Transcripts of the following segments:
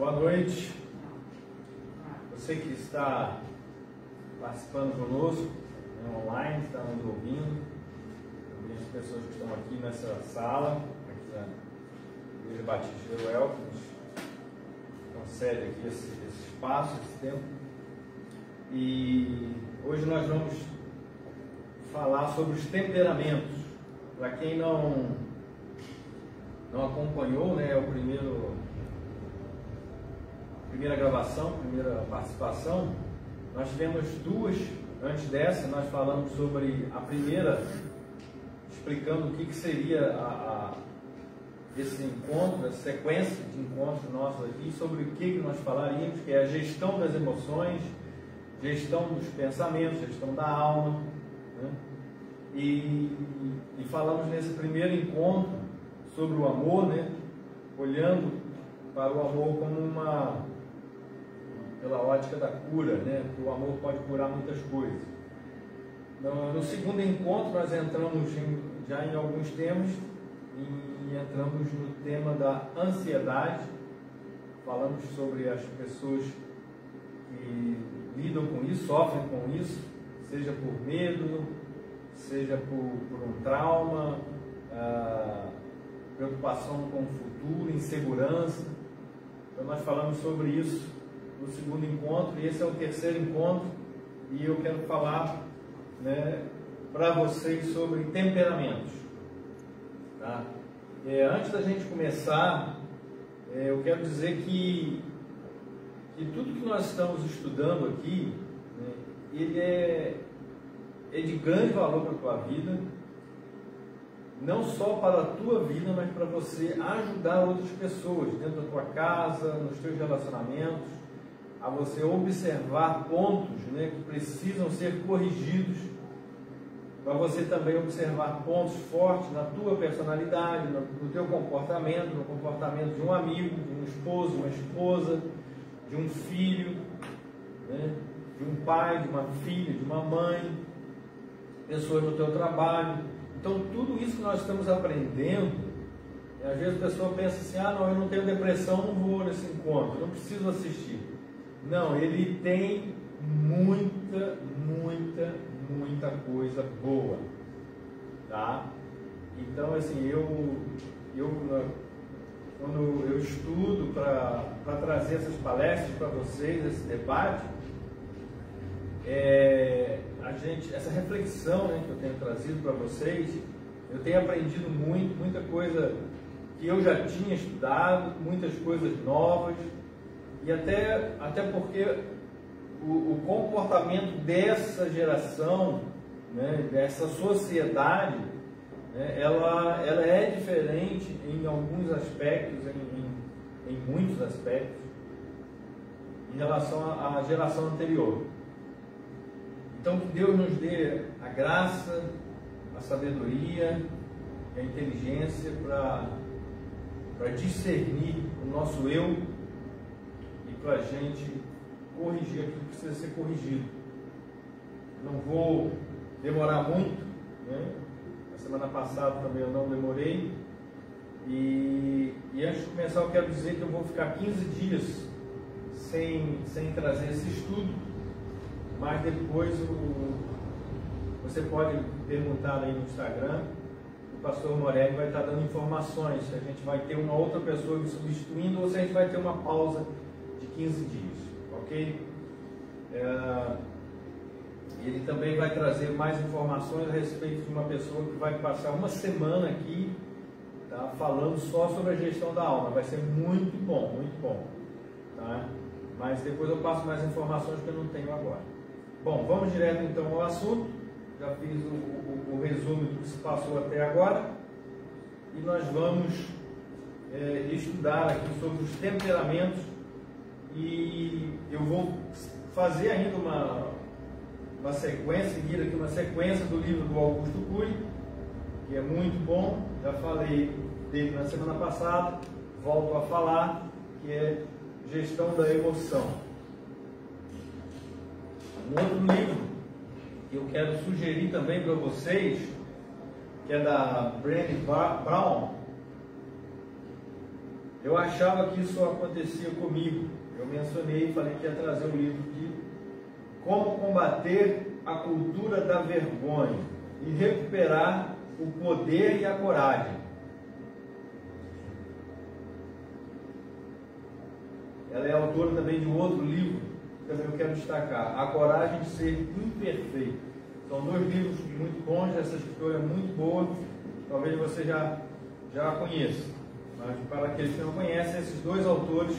Boa noite. Você que está participando conosco, online, está nos ouvindo, também as pessoas que estão aqui nessa sala, aqui na Igreja Batista de Jeruel, que nos concede aqui esse espaço, esse tempo. E hoje nós vamos falar sobre os temperamentos. Para quem não acompanhou, né, é a primeira gravação, primeira participação. Nós tivemos duas antes dessa. Nós falamos sobre a primeira, explicando o que seria esse encontro, essa sequência de encontros nossos aqui, sobre o que nós falaríamos, que é a gestão das emoções, gestão dos pensamentos, gestão da alma, né? E falamos nesse primeiro encontro sobre o amor, né? Olhando para o amor como pela ótica da cura, né? Que o amor pode curar muitas coisas. No segundo encontro nós entramos já em alguns temas e entramos no tema da ansiedade. Falamos sobre as pessoas que lidam com isso, sofrem com isso, seja por medo, seja por um trauma, preocupação com o futuro, insegurança. Então nós falamos sobre isso no segundo encontro, e esse é o terceiro encontro, e eu quero falar, né, para vocês sobre temperamentos. Tá? Antes da gente começar, eu quero dizer que tudo que nós estamos estudando aqui, né, ele é de grande valor para a tua vida, não só para a tua vida, mas para você ajudar outras pessoas dentro da tua casa, nos teus relacionamentos, a você observar pontos, né, que precisam ser corrigidos, para você também observar pontos fortes na tua personalidade, no teu comportamento, no comportamento de um amigo, de um esposo, uma esposa, de um filho, né, de um pai, de uma filha, de uma mãe, pessoas no teu trabalho. Então tudo isso que nós estamos aprendendo, às vezes a pessoa pensa assim, não, eu não tenho depressão, não vou nesse encontro, não preciso assistir. Não, ele tem muita coisa boa, tá? Então assim, quando eu estudo para trazer essas palestras para vocês, esse debate, essa reflexão, né, que eu tenho trazido para vocês, eu tenho aprendido muita coisa que eu já tinha estudado, muitas coisas novas, e até porque o comportamento dessa geração, né, dessa sociedade, né, ela é diferente em alguns aspectos, em muitos aspectos, em relação à geração anterior. Então que Deus nos dê a graça, a sabedoria e a inteligência para discernir o nosso eu e para a gente corrigir aquilo que precisa ser corrigido. Não vou demorar muito, né? Na semana passada também eu não demorei. E antes de começar eu quero dizer que eu vou ficar 15 dias sem trazer esse estudo, mas depois você pode perguntar aí no Instagram, o pastor Morelli vai estar dando informações se a gente vai ter uma outra pessoa me substituindo ou se a gente vai ter uma pausa de 15 dias, ok? Ele também vai trazer mais informações a respeito de uma pessoa que vai passar uma semana aqui, tá, falando só sobre a gestão da alma. Vai ser muito bom, tá? Mas depois eu passo mais informações que eu não tenho agora. Bom, vamos direto então ao assunto. Já fiz o resumo do que se passou até agora e nós vamos estudar aqui sobre os temperamentos, e eu vou fazer ainda uma sequência, seguir aqui uma sequência do livro do Augusto Cury, que é muito bom. Já falei dele na semana passada, volto a falar, que é Gestão da Emoção. Um outro livro que eu quero sugerir também para vocês, que é da Brené Brown, eu achava que isso acontecia comigo. Eu mencionei e falei que ia trazer um livro aqui, Como Combater a Cultura da Vergonha e Recuperar o Poder e a Coragem. Ela é autora também de um outro livro, que também eu quero destacar, A Coragem de Ser Imperfeito. São dois livros muito bons, essa escritora é muito boa, talvez você já a conheça. Mas para aqueles que não conhecem, esses dois autores,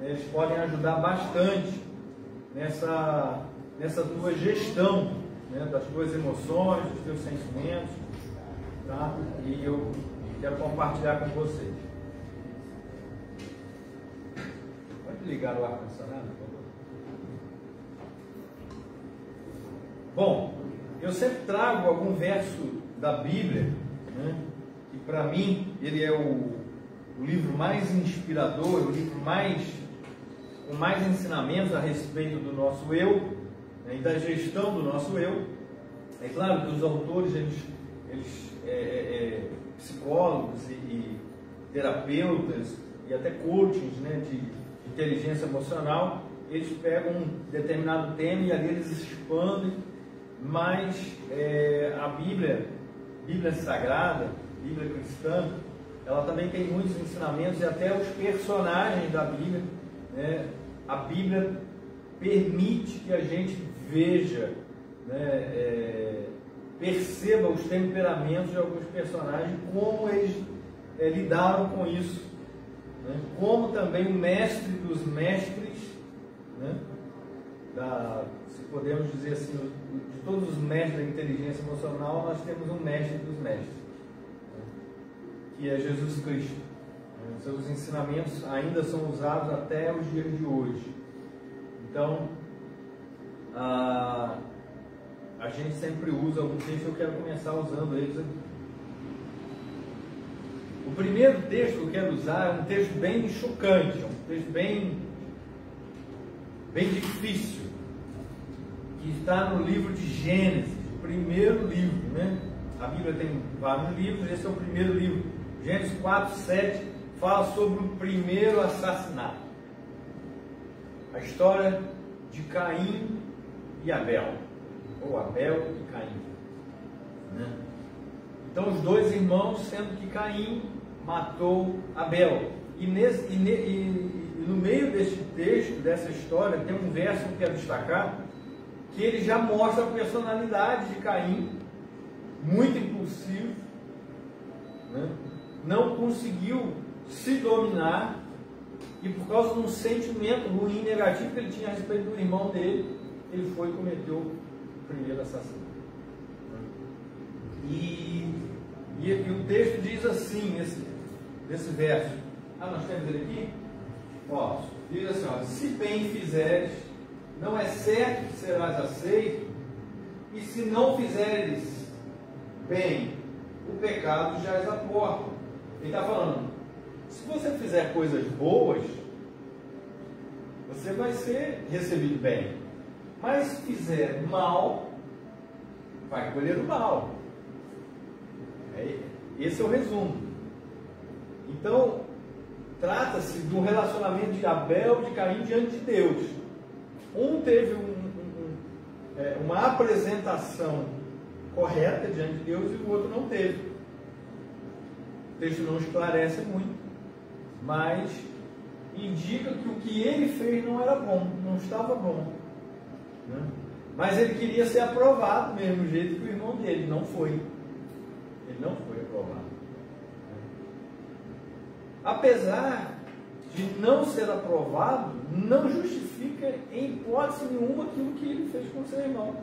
eles podem ajudar bastante nessa tua gestão, né, das tuas emoções, dos teus sentimentos, tá? E eu quero compartilhar com vocês. Pode ligar o ar-condicionado, por favor? Bom, eu sempre trago algum verso da Bíblia, né, que para mim ele é o livro mais inspirador, o livro com mais ensinamentos a respeito do nosso eu, né, e da gestão do nosso eu. É claro que os autores, eles psicólogos e terapeutas e até coaches, né, de inteligência emocional, eles pegam um determinado tema e ali eles expandem, mas a Bíblia Sagrada, Bíblia cristã, ela também tem muitos ensinamentos e até os personagens da Bíblia, né, a Bíblia permite que a gente veja, né, perceba os temperamentos de alguns personagens, como eles lidaram com isso, né, como também o mestre dos mestres, né, se podemos dizer assim, de todos os mestres da inteligência emocional, nós temos um mestre dos mestres, né, que é Jesus Cristo. Seus ensinamentos ainda são usados até os dias de hoje. Então, a gente sempre usa algum texto, eu quero começar usando eles aqui. O primeiro texto que eu quero usar é um texto bem chocante, um texto bem difícil, que está no livro de Gênesis, o primeiro livro, né? A Bíblia tem vários livros, esse é o primeiro livro. Gênesis 4:7 fala sobre o primeiro assassinato. A história de Caim e Abel, ou Abel e Caim, né? Então os dois irmãos, sendo que Caim matou Abel. E no meio deste texto, dessa história, tem um verso que eu quero destacar, que ele já mostra a personalidade de Caim, muito impulsivo, né? Não conseguiu se dominar, e por causa de um sentimento ruim, negativo que ele tinha a respeito do irmão dele, ele foi e cometeu o primeiro assassinato. E o texto diz assim, nesse verso, nós temos ele aqui? Ó, diz assim, ó, se bem fizeres, não é certo que serás aceito, e se não fizeres bem, o pecado já és à porta. Ele está falando, se você fizer coisas boas, você vai ser recebido bem. Mas se fizer mal, vai colher o mal. Esse é o resumo. Então, trata-se de um relacionamento de Abel e de Caim diante de Deus. Um teve uma apresentação correta diante de Deus e o outro não teve. O texto não esclarece muito, mas indica que o que ele fez não era bom, não estava bom, né? Mas ele queria ser aprovado do mesmo jeito que o irmão dele, não foi. Ele não foi aprovado. Apesar de não ser aprovado, não justifica em hipótese nenhuma aquilo que ele fez com seu irmão.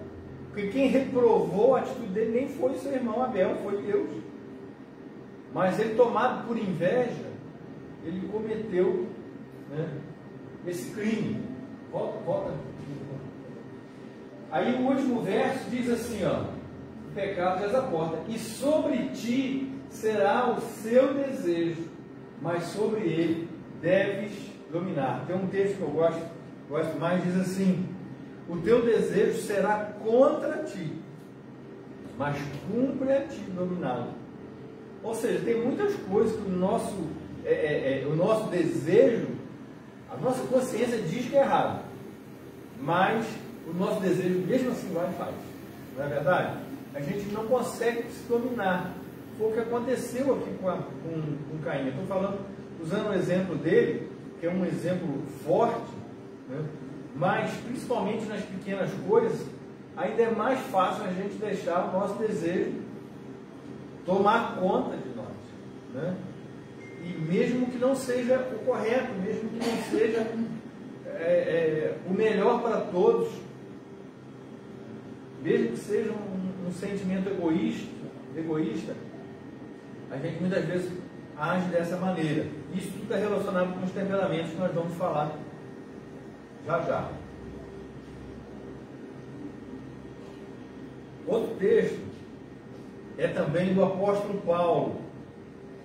Porque quem reprovou a atitude dele nem foi seu irmão Abel, foi Deus. Mas ele, tomado por inveja, ele cometeu, né, esse crime. Volta. Aí o último verso diz assim, ó, o pecado já é a porta, e sobre ti será o seu desejo, mas sobre ele deves dominar. Tem um texto que eu gosto mais, diz assim, o teu desejo será contra ti, mas cumpre a ti dominá-lo. Ou seja, tem muitas coisas que o nosso o nosso desejo, a nossa consciência diz que é errado, mas o nosso desejo mesmo assim vai e faz, não é verdade? A gente não consegue se dominar. Foi o que aconteceu aqui com Caim. Eu estou falando, usando o exemplo dele, que é um exemplo forte, né? Mas principalmente nas pequenas coisas, ainda é mais fácil a gente deixar o nosso desejo tomar conta de nós, né? E mesmo que não seja o correto, mesmo que não seja o melhor para todos, mesmo que seja um sentimento egoísta, a gente muitas vezes age dessa maneira. Isso tudo está relacionado com os temperamentos que nós vamos falar já já. Outro texto é também do apóstolo Paulo,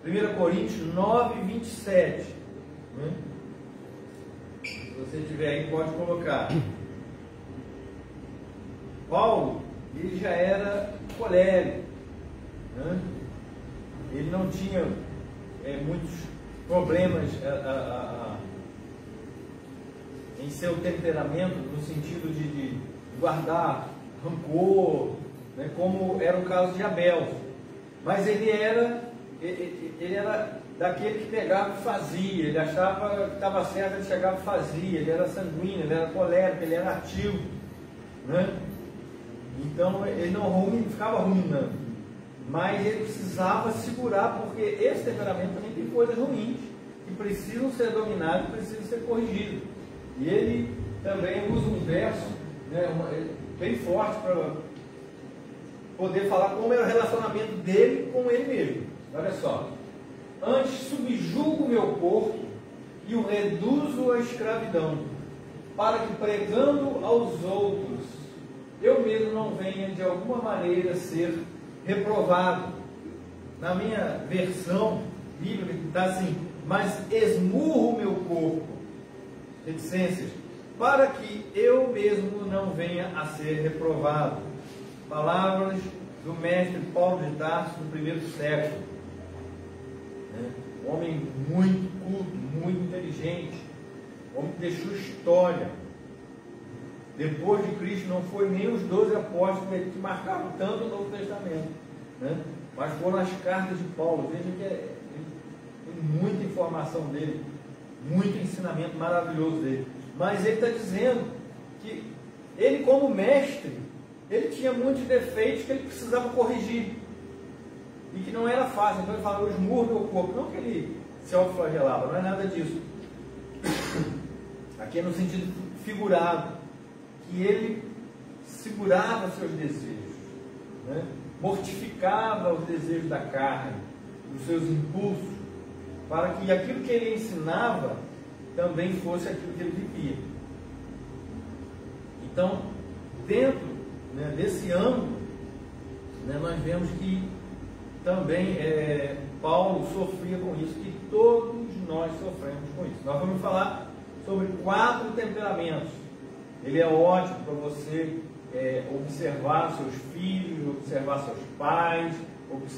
1 Coríntios 9, 27. Né? Se você tiver aí, pode colocar. Paulo, ele já era colérico, né? Ele não tinha muitos problemas em seu temperamento, no sentido de guardar rancor, né? Como era o caso de Abel. Mas ele era daquele que pegava e fazia, ele achava que estava certo, ele chegava e fazia, ele era sanguíneo, ele era colérico, ele era ativo, né? Então ele não ficava ruminando, mas ele precisava segurar, porque esse temperamento também tem coisas ruins que precisam ser dominadas, precisam ser corrigidas. E ele também usa um verso, né, bem forte para poder falar como era o relacionamento dele com ele mesmo. Olha só: antes subjugo o meu corpo e o reduzo à escravidão, para que pregando aos outros eu mesmo não venha de alguma maneira ser reprovado. Na minha versão bíblica está assim: mas esmurro o meu corpo, reticências, para que eu mesmo não venha a ser reprovado. Palavras do mestre Paulo de Tarso no primeiro século. Um homem muito culto, muito inteligente, um homem que deixou história. Depois de Cristo não foi nem os 12 apóstolos que marcaram tanto o Novo Testamento, né? Mas foram as cartas de Paulo. Veja que tem muita informação dele, muito ensinamento maravilhoso dele. Mas ele está dizendo que ele, como mestre, ele tinha muitos defeitos que ele precisava corrigir e que não era fácil. Então ele fala: eu esmurro meu corpo. Não que ele se autoflagelava, não é nada disso. Aqui é no sentido figurado, que ele segurava seus desejos, né? Mortificava os desejos da carne, os seus impulsos, para que aquilo que ele ensinava também fosse aquilo que ele vivia. Então, dentro, né, desse âmbito, né, nós vemos que também Paulo sofria com isso, que todos nós sofremos com isso. Nós vamos falar sobre 4 temperamentos. Ele é ótimo para você observar seus filhos, observar seus pais,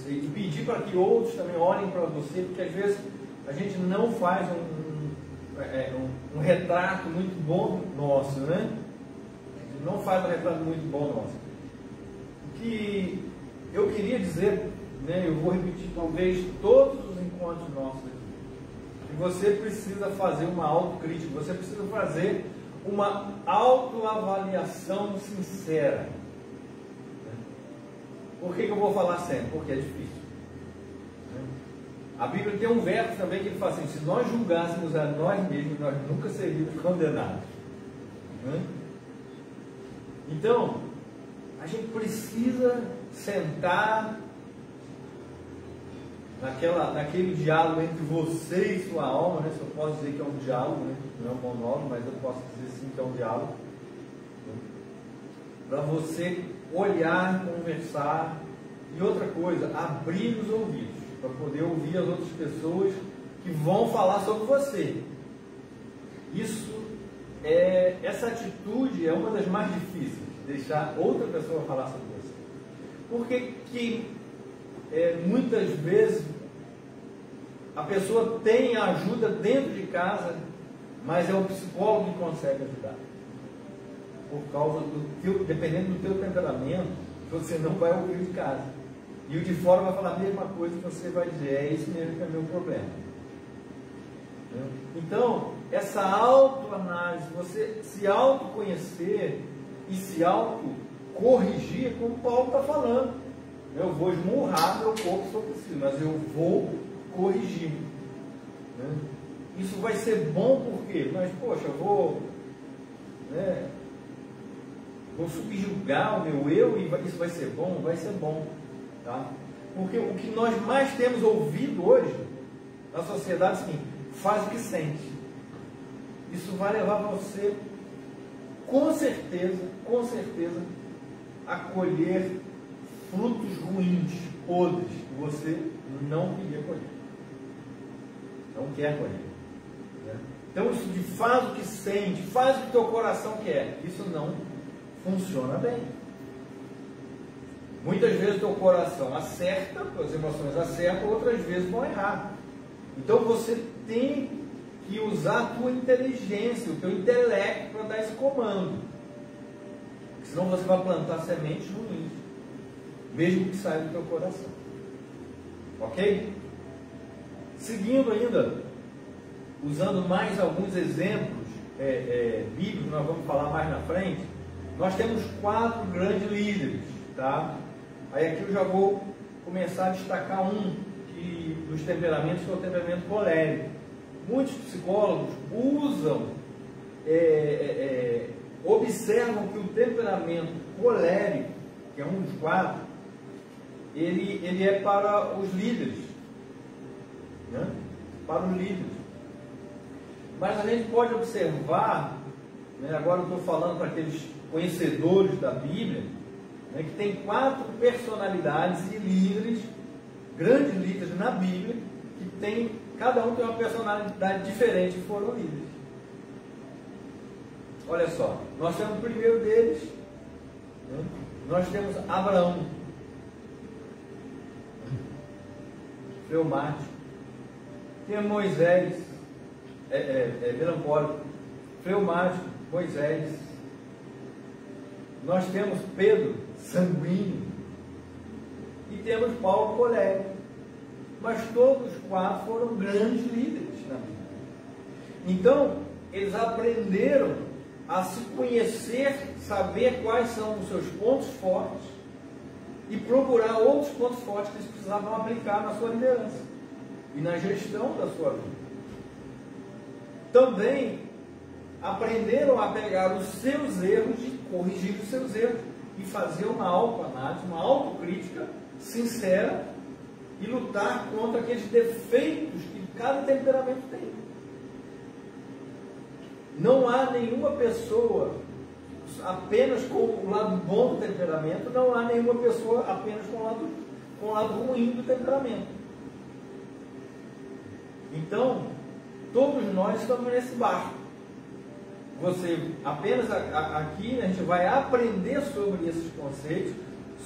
e pedir para que outros também olhem para você, porque às vezes a gente não faz um retrato muito bom nosso, né? A gente não faz um retrato muito bom nosso. O que eu queria dizer, né, eu vou repetir talvez todos os encontros nossos aqui, que você precisa fazer uma autocrítica, você precisa fazer uma autoavaliação sincera. Por que eu vou falar sempre? Porque é difícil. A Bíblia tem um verso também que ele fala assim: se nós julgássemos a nós mesmos, nós nunca seríamos condenados. Então, a gente precisa sentar naquele diálogo entre você e sua alma, né? Se eu posso dizer que é um diálogo, né? Não é um monólogo, mas eu posso dizer sim que é um diálogo, né? Para você olhar, conversar. E outra coisa, abrir os ouvidos para poder ouvir as outras pessoas que vão falar sobre você. Essa atitude é uma das mais difíceis, deixar outra pessoa falar sobre você. Porque muitas vezes a pessoa tem ajuda dentro de casa, mas é o psicólogo que consegue ajudar. Por causa dependendo do teu temperamento, você não vai ouvir de casa. E o de fora vai falar a mesma coisa que você vai dizer, é isso mesmo que é meu problema. Então, essa autoanálise, você se autoconhecer e se autocorrigir, como Paulo está falando. Eu vou esmurrar meu corpo se for possível, mas eu vou corrigir. Isso vai ser bom por quê? Mas, poxa, eu vou subjugar o meu eu e isso vai ser bom? Vai ser bom. Tá? Porque o que nós mais temos ouvido hoje na sociedade é assim, faz o que sente. Isso vai levar você, com certeza, a colher frutos ruins, podres, que você não queria colher. Não quer colher. Né? Então isso de faz o que sente, faz o que teu coração quer, isso não funciona bem. Muitas vezes teu coração acerta, as emoções acertam, outras vezes vão errar. Então você tem que usar a tua inteligência, o teu intelecto para dar esse comando. Senão você vai plantar sementes ruins, mesmo que saia do teu coração. Ok? Seguindo ainda, usando mais alguns exemplos bíblicos, nós vamos falar mais na frente, nós temos 4 grandes líderes, tá? Aí aqui eu já vou começar a destacar um dos temperamentos, que é o temperamento colérico. Muitos psicólogos observam que o temperamento colérico, que é um dos 4, ele é para os líderes, né? Para os líderes. Mas a gente pode observar, né, agora eu estou falando para aqueles conhecedores da Bíblia, né, que tem 4 personalidades e líderes, grandes líderes na Bíblia, que cada um tem uma personalidade diferente e foram líderes. Olha só, nós temos o primeiro deles, né, nós temos Abraão, fleumático. Temos Moisés, melancólico, fleumático, Moisés. Nós temos Pedro, sanguíneo. E temos Paulo, colérico. Mas todos os 4 foram grandes líderes na Bíblia. Então, eles aprenderam a se conhecer, saber quais são os seus pontos fortes e procurar outros pontos fortes que eles precisavam aplicar na sua liderança e na gestão da sua vida. Também aprenderam a pegar os seus erros e corrigir os seus erros e fazer uma autoanálise, uma autocrítica sincera e lutar contra aqueles defeitos que cada temperamento tem. Não há nenhuma pessoa apenas com o lado bom do temperamento, não há nenhuma pessoa apenas com o lado ruim do temperamento. Então, todos nós estamos nesse barco. Você, apenas aqui, a gente vai aprender sobre esses conceitos,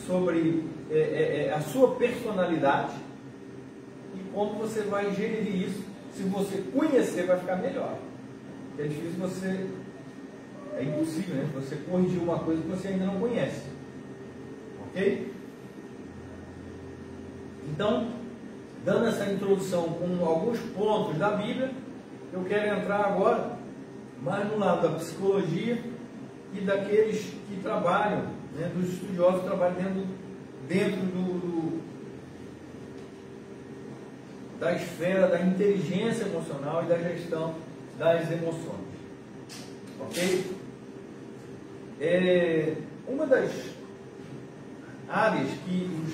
sobre a sua personalidade e como você vai gerir isso. Se você conhecer, vai ficar melhor. É difícil é impossível, né? Você corrigir uma coisa que você ainda não conhece. Ok? Então, dando essa introdução com alguns pontos da Bíblia, eu quero entrar agora mais no lado da psicologia e daqueles que trabalham, né, dos estudiosos que trabalham dentro da esfera da inteligência emocional e da gestão das emoções. Ok? Uma das áreas que os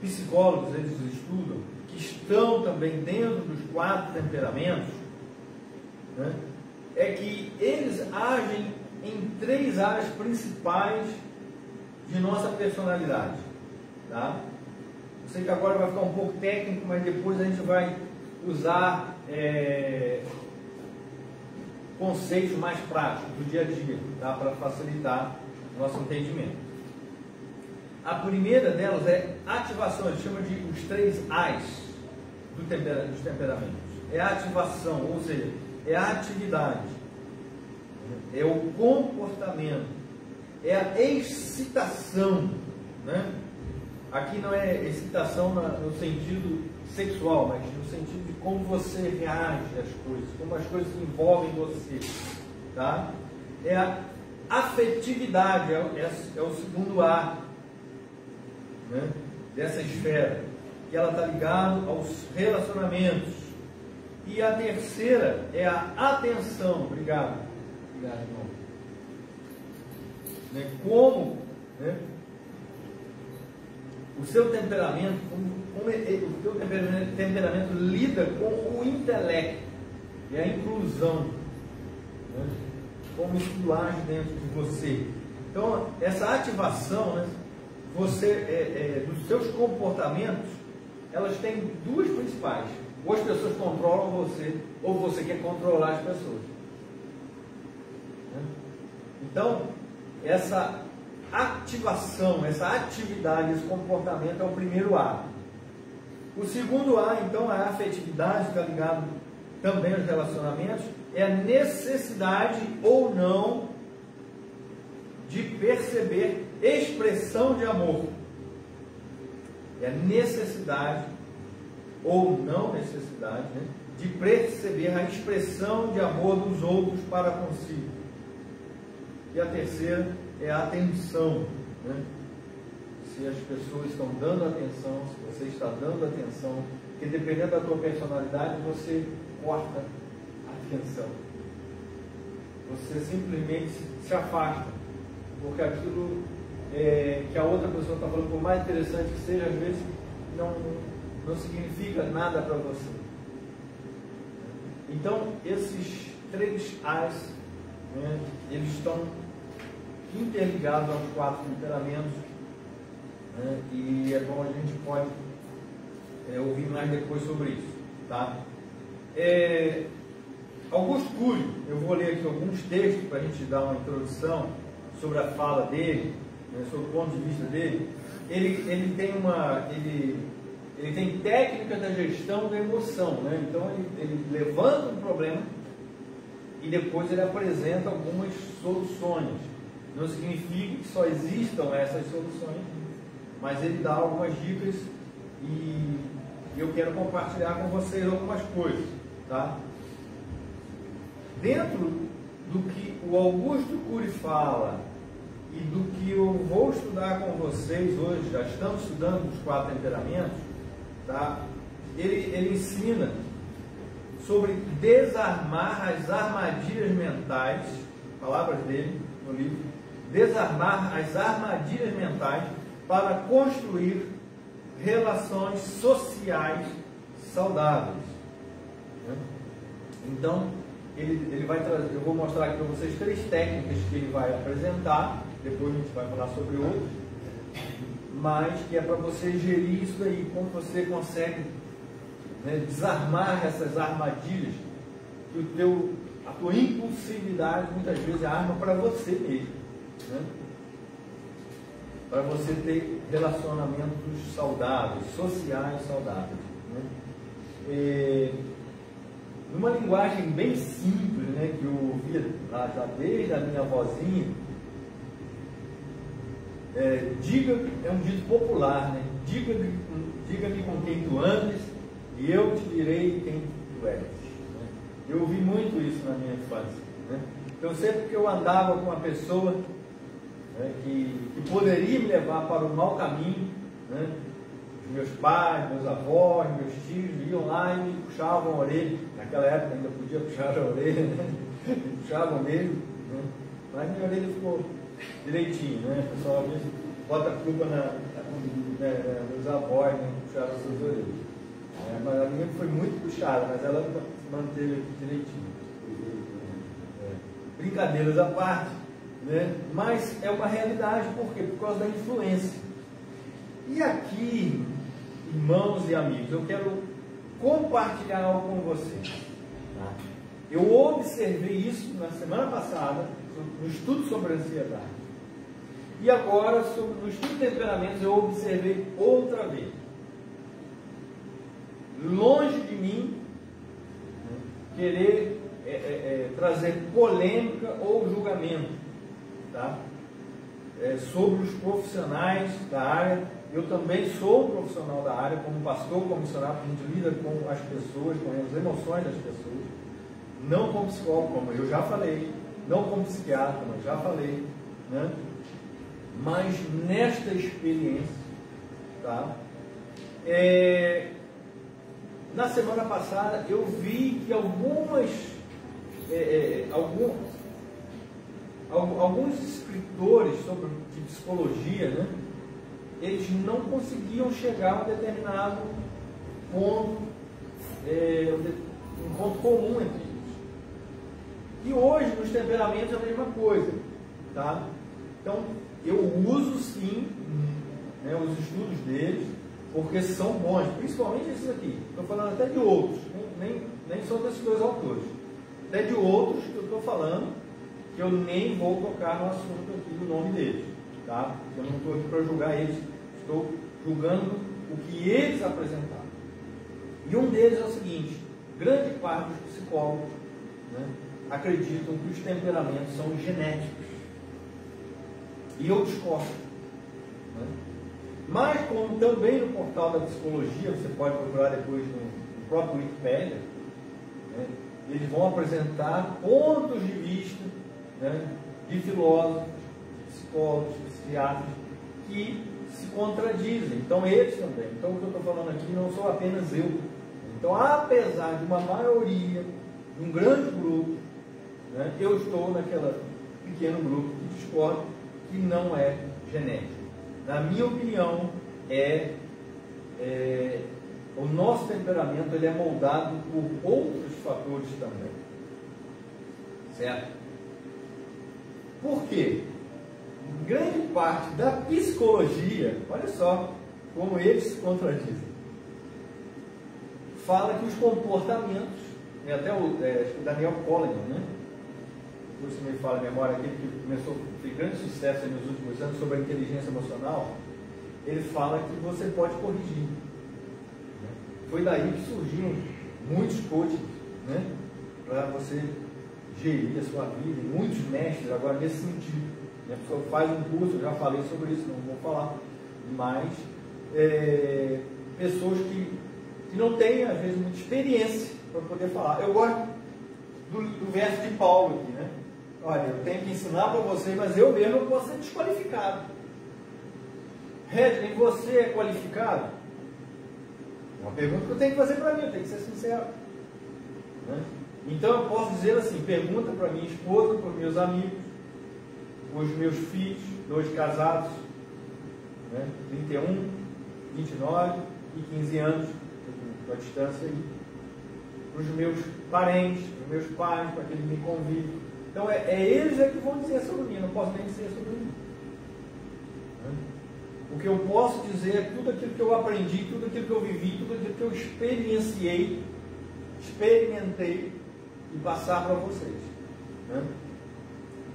psicólogos eles estudam, que estão também dentro dos 4 temperamentos, né, é que eles agem em 3 áreas principais de nossa personalidade. Tá? Eu sei que agora vai ficar um pouco técnico, mas depois a gente vai usar conceitos mais práticos do dia a dia, tá? Para facilitar o nosso entendimento. A primeira delas é ativação, eles chamam de os 3 A's. dos temperamentos. É a ativação, ou seja, é a atividade, é o comportamento, é a excitação, né? Aqui não é excitação no sentido sexual, mas no sentido de como você reage às coisas, como as coisas envolvem você, tá? É a afetividade, é o segundo A, né, dessa esfera, que ela está ligada aos relacionamentos. E a terceira é a atenção. Obrigado, irmão. Né, como, né, o seu temperamento, como o seu temperamento lida com o intelecto e a inclusão, né, como isso age dentro de você. Então, essa ativação, né, dos seus comportamentos, elas têm duas principais. Ou as pessoas controlam você, ou você quer controlar as pessoas. Então, essa ativação, essa atividade, esse comportamento é o primeiro A. O segundo A, então, a afetividade, está ligado também aos relacionamentos, é a necessidade ou não de perceber expressão de amor. É a necessidade ou não necessidade, né, de perceber a expressão de amor dos outros para consigo. E a terceira é a atenção, né? Se as pessoas estão dando atenção, se você está dando atenção, porque dependendo da tua personalidade, você corta a atenção. Você simplesmente se afasta, porque aquilo que a outra pessoa está falando, por mais interessante que seja, às vezes não significa nada para você. Então, esses três As, né, eles estão interligados aos 4 temperamentos, né, e é bom, a gente pode ouvir mais depois sobre isso, tá? Augusto Cury, eu vou ler aqui alguns textos para a gente dar uma introdução sobre a fala dele, né, sobre o ponto de vista dele. Ele tem técnica da gestão da emoção, né? Então ele levanta um problema e depois ele apresenta algumas soluções. Não significa que só existam essas soluções, mas ele dá algumas dicas e eu quero compartilhar com vocês algumas coisas, tá? Dentro do que o Augusto Cury fala e do que eu vou estudar com vocês hoje, já estamos estudando os 4 temperamentos, tá? Ele ensina sobre desarmar as armadilhas mentais, palavras dele no livro, desarmar as armadilhas mentais para construir relações sociais saudáveis, né? Então, ele vai trazer, eu vou mostrar aqui para vocês 3 técnicas que ele vai apresentar, depois a gente vai falar sobre outras, mas que é para você gerir isso daí, como você consegue, né, desarmar essas armadilhas, que a tua impulsividade muitas vezes é arma para você mesmo, né? Para você ter relacionamentos saudáveis, sociais saudáveis, né? Numa linguagem bem simples, né, que eu ouvia lá já desde a minha avózinha, diga, é um dito popular, né? Diga-me com quem tu andas e eu te direi quem tu és, né? Eu ouvi muito isso na minha infância, né? Então sempre que eu andava com uma pessoa, né, que poderia me levar para o mau caminho, né? Meus pais, meus avós, meus tios iam lá e me puxavam a orelha. Naquela época ainda podia puxar a orelha, né? Me puxavam mesmo, né? Mas minha orelha ficou direitinho, né? O pessoal às vezes bota a culpa nos avós, né? Puxaram as suas orelhas. Mas a minha foi muito puxada, mas ela se manteve aqui direitinho. Brincadeiras à parte, né? Mas é uma realidade, por quê? Por causa da influência. E aqui, irmãos e amigos, eu quero compartilhar algo com vocês, tá? Eu observei isso na semana passada, no estudo sobre ansiedade. E agora, no estudo de temperamentos, eu observei outra vez. longe de mim querer trazer polêmica ou julgamento, tá? Sobre os profissionais da área. Eu também sou um profissional da área, como pastor, como missionário, a gente lida com as pessoas, com as emoções das pessoas, não como psicólogo, como eu já falei, não como psiquiatra, como eu já falei, né? Mas nesta experiência, tá? Na semana passada eu vi que alguns escritores de psicologia, né, eles não conseguiam chegar a um determinado ponto, um ponto comum entre eles. E hoje nos temperamentos é a mesma coisa, tá? Então eu uso sim, né, os estudos deles, porque são bons, principalmente esses aqui. Estou falando até de outros, nem só desses dois autores, até de outros que eu estou falando, que eu nem vou tocar no assunto aqui do nome deles, tá? Eu não estou aqui para julgar eles, estou julgando o que eles apresentaram. E um deles é o seguinte: grande parte dos psicólogos, né, acreditam que os temperamentos são genéticos. E eu discordo, né? Mas como também no portal da psicologia, você pode procurar depois no próprio Wikipedia, né, eles vão apresentar pontos de vista, né, de filósofos, de psicólogos, de psiquiatras, que se contradizem. Então eles também. Então o que eu estou falando aqui não sou apenas eu. Então, apesar de uma maioria, de um grande grupo, né, eu estou naquele pequeno grupo que discorda que não é genético. Na minha opinião, o nosso temperamento ele é moldado por outros fatores também. Certo? Por quê? Grande parte da psicologia, olha só como eles se contradizem, fala que os comportamentos, até o Daniel Goleman, né? Se me fala a memória aqui, que começou a ter grande sucesso nos últimos anos sobre a inteligência emocional, ele fala que você pode corrigir. Né? Foi daí que surgiram muitos coaches, né, para você gerir a sua vida, e muitos mestres agora nesse sentido. A pessoa faz um curso, eu já falei sobre isso, não vou falar, mas pessoas que não têm, às vezes, muita experiência para poder falar. Eu gosto do verso de Paulo aqui, né? Olha, eu tenho que ensinar para você, mas eu mesmo não posso ser desqualificado. Redney, você é qualificado? É uma pergunta que eu tenho que fazer para mim, eu tenho que ser sincero. Né? Então eu posso dizer assim, pergunta para minha esposa, para os meus amigos, os meus filhos, 2 casados, né? 31, 29 e 15 anos, a distância aí, para os meus parentes, para os meus pais, para que eles me convivem. Então eles que vão dizer sobre mim, eu não posso nem dizer sobre mim. O que eu posso dizer é tudo aquilo que eu aprendi, tudo aquilo que eu vivi, tudo aquilo que eu experimentei e passar para vocês. Né?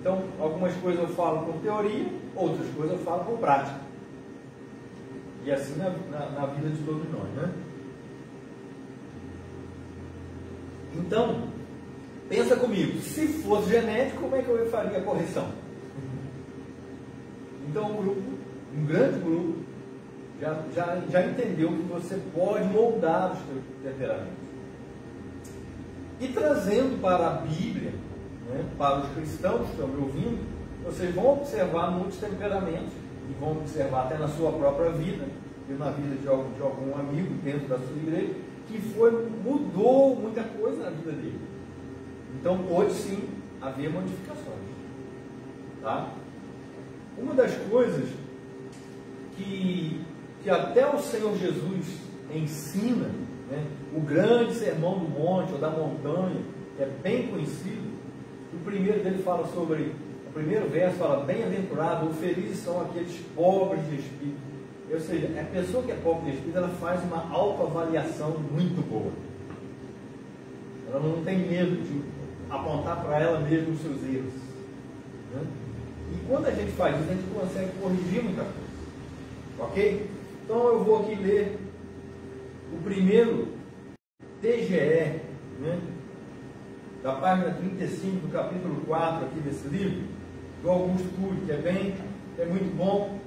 Então, algumas coisas eu falo com teoria, outras coisas eu falo com prática. E assim na vida de todos nós. Né? Então, pensa comigo, se fosse genético, como é que eu faria a correção? Então, um grande grupo, já entendeu que você pode moldar os seus temperamentos. E trazendo para a Bíblia, né, para os cristãos que estão me ouvindo, vocês vão observar muitos temperamentos, e vão observar até na sua própria vida, e na vida de algum amigo dentro da sua igreja, que mudou muita coisa na vida dele. Então pode sim haver modificações. Tá? Uma das coisas que até o Senhor Jesus ensina, né, o grande sermão do monte ou da montanha, que é bem conhecido, o primeiro dele fala sobre, o primeiro verso fala, bem-aventurado ou felizes são aqueles pobres de espírito. Ou seja, a pessoa que é pobre de espírito, ela faz uma autoavaliação muito boa. Ela não tem medo de apontar para ela mesma os seus erros. Né? E quando a gente faz isso, a gente consegue corrigir muita coisa. Ok? Então eu vou aqui ler o primeiro TGE, né? Da página 35 do capítulo 4 aqui desse livro, do Augusto Cury, que é muito bom,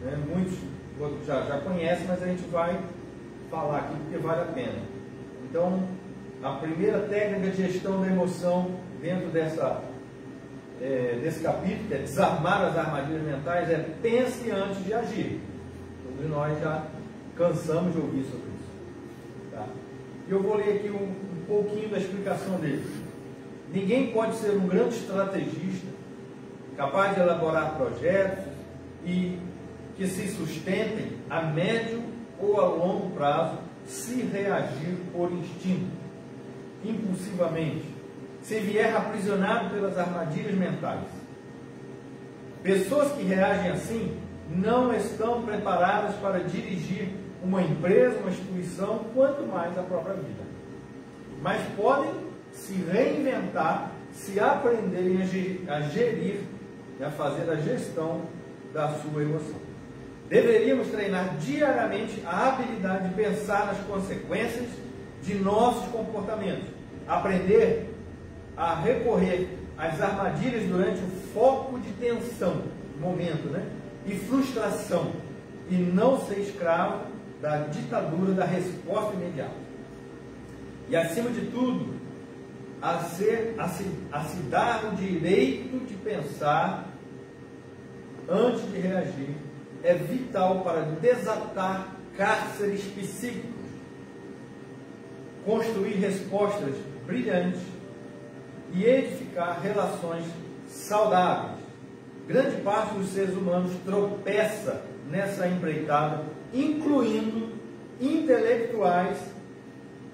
né? Muitos já conhecem, mas a gente vai falar aqui porque vale a pena. Então, a primeira técnica de gestão da emoção dentro desse capítulo, que é desarmar as armadilhas mentais, é pense antes de agir. Todos nós já cansamos de ouvir sobre isso. Tá? E eu vou ler aqui um pouquinho da explicação dele. Ninguém pode ser um grande estrategista, capaz de elaborar projetos e que se sustentem a médio ou a longo prazo se reagir por instinto, impulsivamente, se vier aprisionado pelas armadilhas mentais. Pessoas que reagem assim não estão preparadas para dirigir uma empresa, uma instituição, quanto mais a própria vida. Mas podem se reinventar se aprenderem a gerir e a fazer a gestão da sua emoção. Deveríamos treinar diariamente a habilidade de pensar nas consequências de nossos comportamentos, aprender a recorrer às armadilhas durante o foco de tensão, momento, né? E frustração, e não ser escravo da ditadura da resposta imediata. E acima de tudo, a se dar o direito de pensar antes de reagir é vital para desatar cárceres psíquicos, construir respostas brilhantes e edificar relações saudáveis. Grande parte dos seres humanos tropeça nessa empreitada, incluindo intelectuais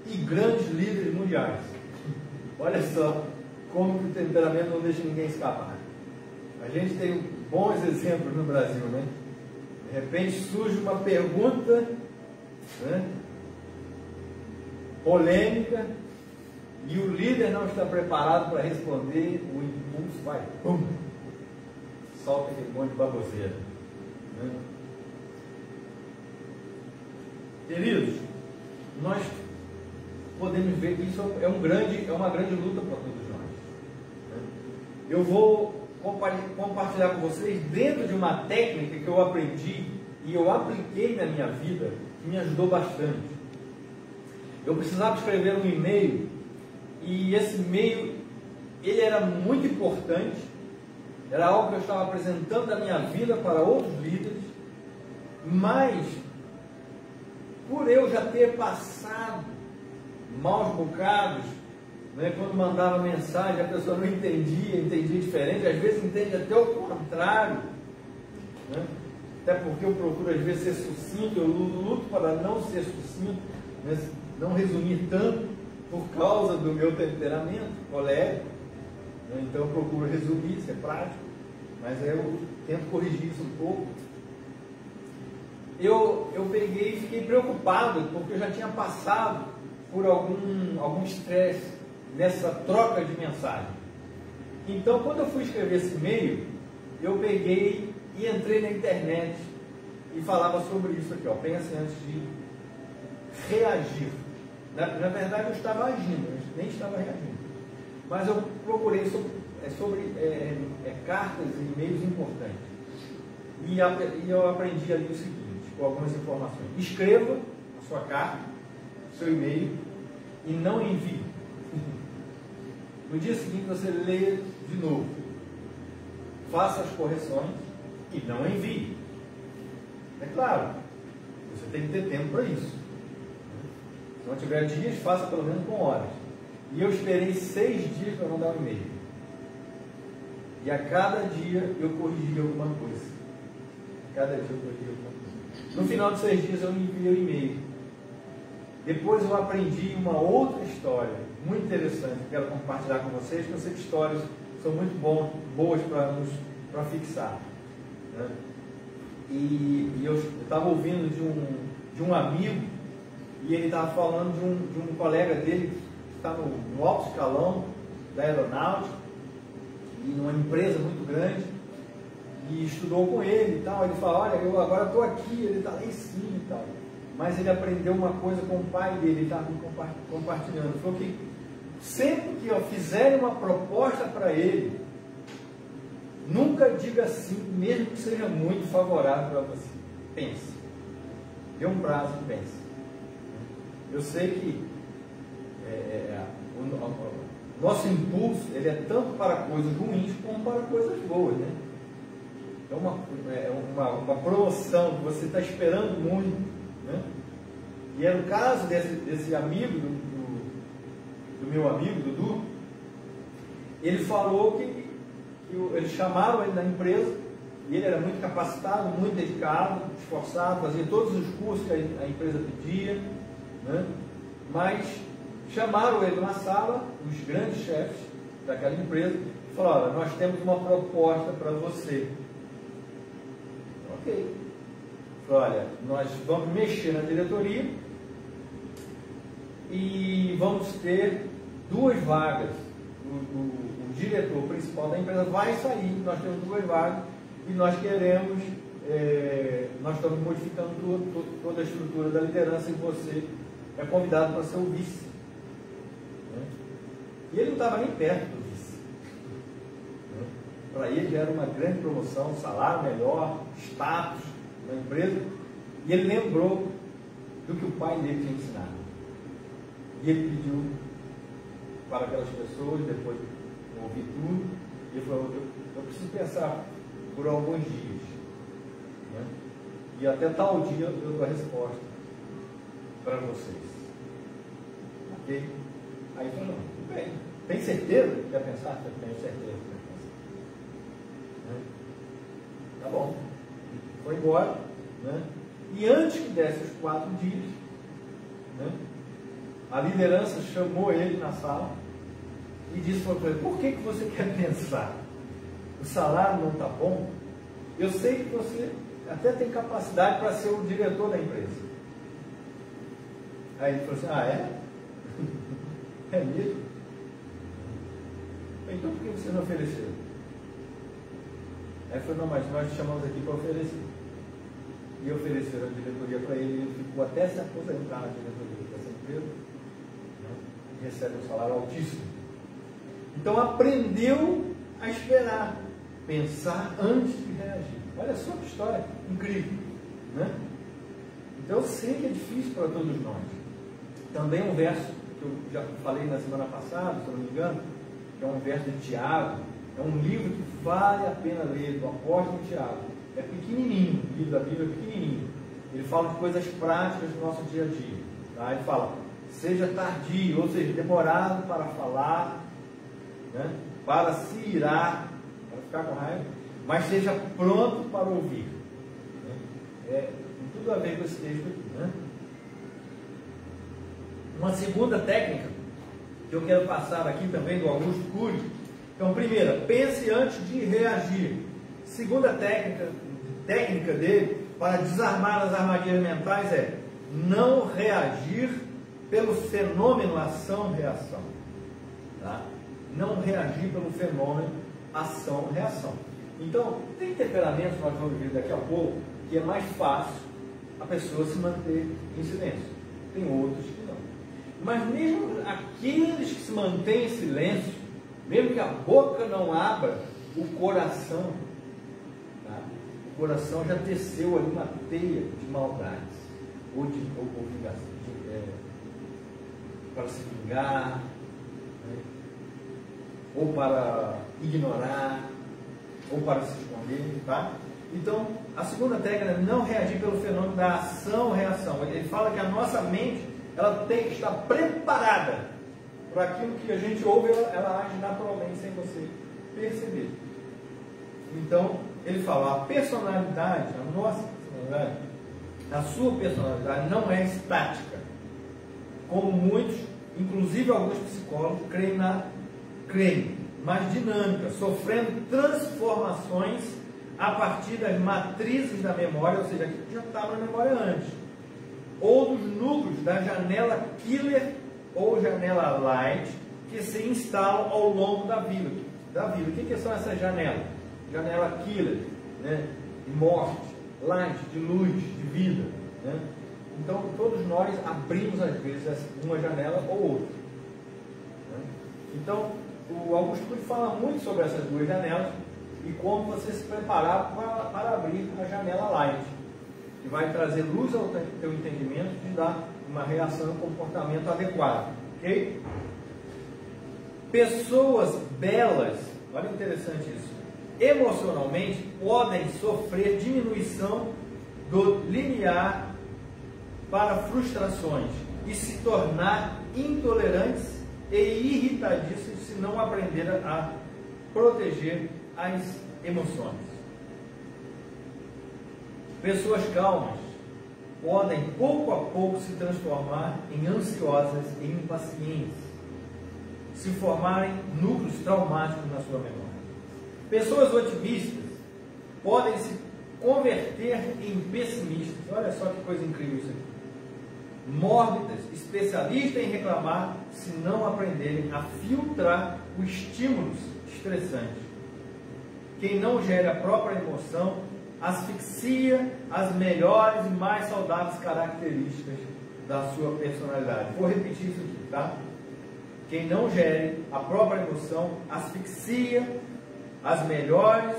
e grandes líderes mundiais. Olha só como que o temperamento não deixa ninguém escapar. A gente tem bons exemplos no Brasil, né? De repente surge uma pergunta, né, polêmica, e o líder não está preparado para responder, o impulso vai, pum, solta aquele monte de baboseira. Né? Queridos, nós podemos ver que isso é uma grande luta para todos nós. Né? Eu vou compartilhar com vocês dentro de uma técnica que eu aprendi e eu apliquei na minha vida, que me ajudou bastante. Eu precisava escrever um e-mail e esse e-mail ele era muito importante, era algo que eu estava apresentando da minha vida para outros líderes, mas por eu já ter passado maus bocados, né, quando mandava mensagem a pessoa não entendia diferente, às vezes entende até o contrário, né? Até porque eu procuro às vezes ser sucinto, eu luto para não ser sucinto, né, não resumir tanto por causa do meu temperamento colérico, né? Então eu procuro resumir, ser prático, mas eu tento corrigir isso um pouco. Eu peguei e fiquei preocupado, porque eu já tinha passado por algum estresse nessa troca de mensagem. Então, quando eu fui escrever esse e-mail, eu peguei e entrei na internet e falava sobre isso aqui, ó, pense antes de reagir. Na verdade, eu estava agindo, eu nem estava reagindo. Mas eu procurei sobre cartas e e-mails importantes. E eu aprendi ali o seguinte, com algumas informações. Escreva a sua carta, seu e-mail, e não envie. No dia seguinte você lê de novo. Faça as correções e não envie. É claro, você tem que ter tempo para isso. Se não tiver dias, faça pelo menos com horas. E eu esperei 6 dias para mandar um e-mail. E a cada dia eu corrigia alguma coisa. Cada dia eu corrigia alguma coisa. No final de 6 dias eu enviei o e-mail. Depois eu aprendi uma outra história muito interessante que eu quero compartilhar com vocês, que eu sei que histórias são muito boas para fixar. Né? E eu estava ouvindo de um amigo, e ele estava falando de um colega dele que está no alto escalão da aeronáutica, e numa empresa muito grande, e estudou com ele e tal. Ele fala, olha, eu agora estou aqui, ele está lá em cima e tal. mas ele aprendeu uma coisa com o pai dele, ele estava compartilhando. Ele falou que sempre que fizerem uma proposta para ele, nunca diga sim, mesmo que seja muito favorável para você. Pense. Dê um prazo e pense. Eu sei que o nosso impulso ele é tanto para coisas ruins como para coisas boas, né? É uma promoção que você está esperando muito, né? E é no caso desse amigo, do meu amigo, Dudu, ele falou que eles chamaram ele na empresa, e ele era muito capacitado, muito dedicado, esforçado, fazia todos os cursos que a empresa pedia, né? Mas chamaram ele na sala, os grandes chefes daquela empresa, e falaram: olha, nós temos uma proposta para você. Ok. Olha, nós vamos mexer na diretoria e vamos ter 2 vagas. O diretor principal da empresa vai sair, nós temos 2 vagas e nós queremos, nós estamos modificando toda a estrutura da liderança e você é convidado para ser o vice. E ele não estava nem perto do vice. Para ele já era uma grande promoção, salário melhor, status na empresa. E ele lembrou do que o pai dele tinha ensinado. E ele pediu para aquelas pessoas, depois de ouvir tudo, e ele falou: eu preciso pensar por alguns dias. Né? E até tal dia eu dou a resposta para vocês. Ok? Aí ele falou: não, bem, tem certeza que quer pensar? Eu tenho certeza que quer pensar. Né? Tá bom. Foi embora. Né? E antes que desse os 4 dias, né, a liderança chamou ele na sala e disse para ele: por que você quer pensar? O salário não está bom? Eu sei que você até tem capacidade para ser o diretor da empresa. Aí ele falou assim: ah, é? É mesmo? Então por que você não ofereceu? Aí ele falou: não, mas nós te chamamos aqui para oferecer. E ofereceram a diretoria para ele, e ele ficou até se aposentar na diretoria dessa empresa, né? E recebe um salário altíssimo. Então aprendeu a esperar, pensar antes de reagir. Olha só que história incrível, né? Então eu sei que é difícil para todos nós. Também um verso que eu já falei na semana passada, se eu não me engano, que é um verso de Tiago, é um livro que vale a pena ler, do apóstolo Tiago. É pequenininho, o livro da Bíblia é pequenininho. Ele fala de coisas práticas do nosso dia a dia. Tá? Ele fala: seja tardio, ou seja, demorado para falar, né? Para se irar, para ficar com raiva, mas seja pronto para ouvir. Né? Tem tudo a ver com esse texto aqui. Né? Uma segunda técnica que eu quero passar aqui também do Augusto Cury. Então, primeira, pense antes de reagir. Segunda técnica dele para desarmar as armadilhas mentais é não reagir pelo fenômeno ação-reação. Tá? Não reagir pelo fenômeno ação-reação. Então, tem temperamentos, nós vamos ver daqui a pouco, que é mais fácil a pessoa se manter em silêncio. Tem outros que não. Mas mesmo aqueles que se mantêm em silêncio, mesmo que a boca não abra, o coração já teceu ali uma teia de maldades, ou vingança, para se vingar, né? Ou para ignorar, ou para se esconder, tá? Então, a segunda técnica é não reagir pelo fenômeno da ação-reação. Ele fala que a nossa mente, ela tem que estar preparada para aquilo que a gente ouve, ela age naturalmente sem você perceber. Então, ele fala: a personalidade, a nossa personalidade, a sua personalidade não é estática, como muitos, inclusive alguns psicólogos, creem, mas dinâmica, sofrendo transformações a partir das matrizes da memória, ou seja, aquilo que já estava na memória antes, ou dos núcleos da janela killer ou janela light, que se instalam ao longo da vida. O que são essas janelas? Janela killer, né? De morte, light, de luz, de vida, né? Então, todos nós abrimos às vezes uma janela ou outra. Então, o Augusto Cury fala muito sobre essas duas janelas e como você se preparar para abrir a janela light, que vai trazer luz ao teu entendimento de dar uma reação e um comportamento adequado. Ok? Pessoas belas, olha interessante isso, emocionalmente podem sofrer diminuição do limiar para frustrações e se tornar intolerantes e irritadiços se não aprender a proteger as emoções. Pessoas calmas podem pouco a pouco se transformar em ansiosas e impacientes, se formarem núcleos traumáticos na sua memória. Pessoas otimistas podem se converter em pessimistas. Olha só que coisa incrível isso aqui. Mórbidas, especialistas em reclamar se não aprenderem a filtrar os estímulos estressantes. Quem não gera a própria emoção asfixia as melhores e mais saudáveis características da sua personalidade. Vou repetir isso aqui, tá? Quem não gere a própria emoção asfixia as melhores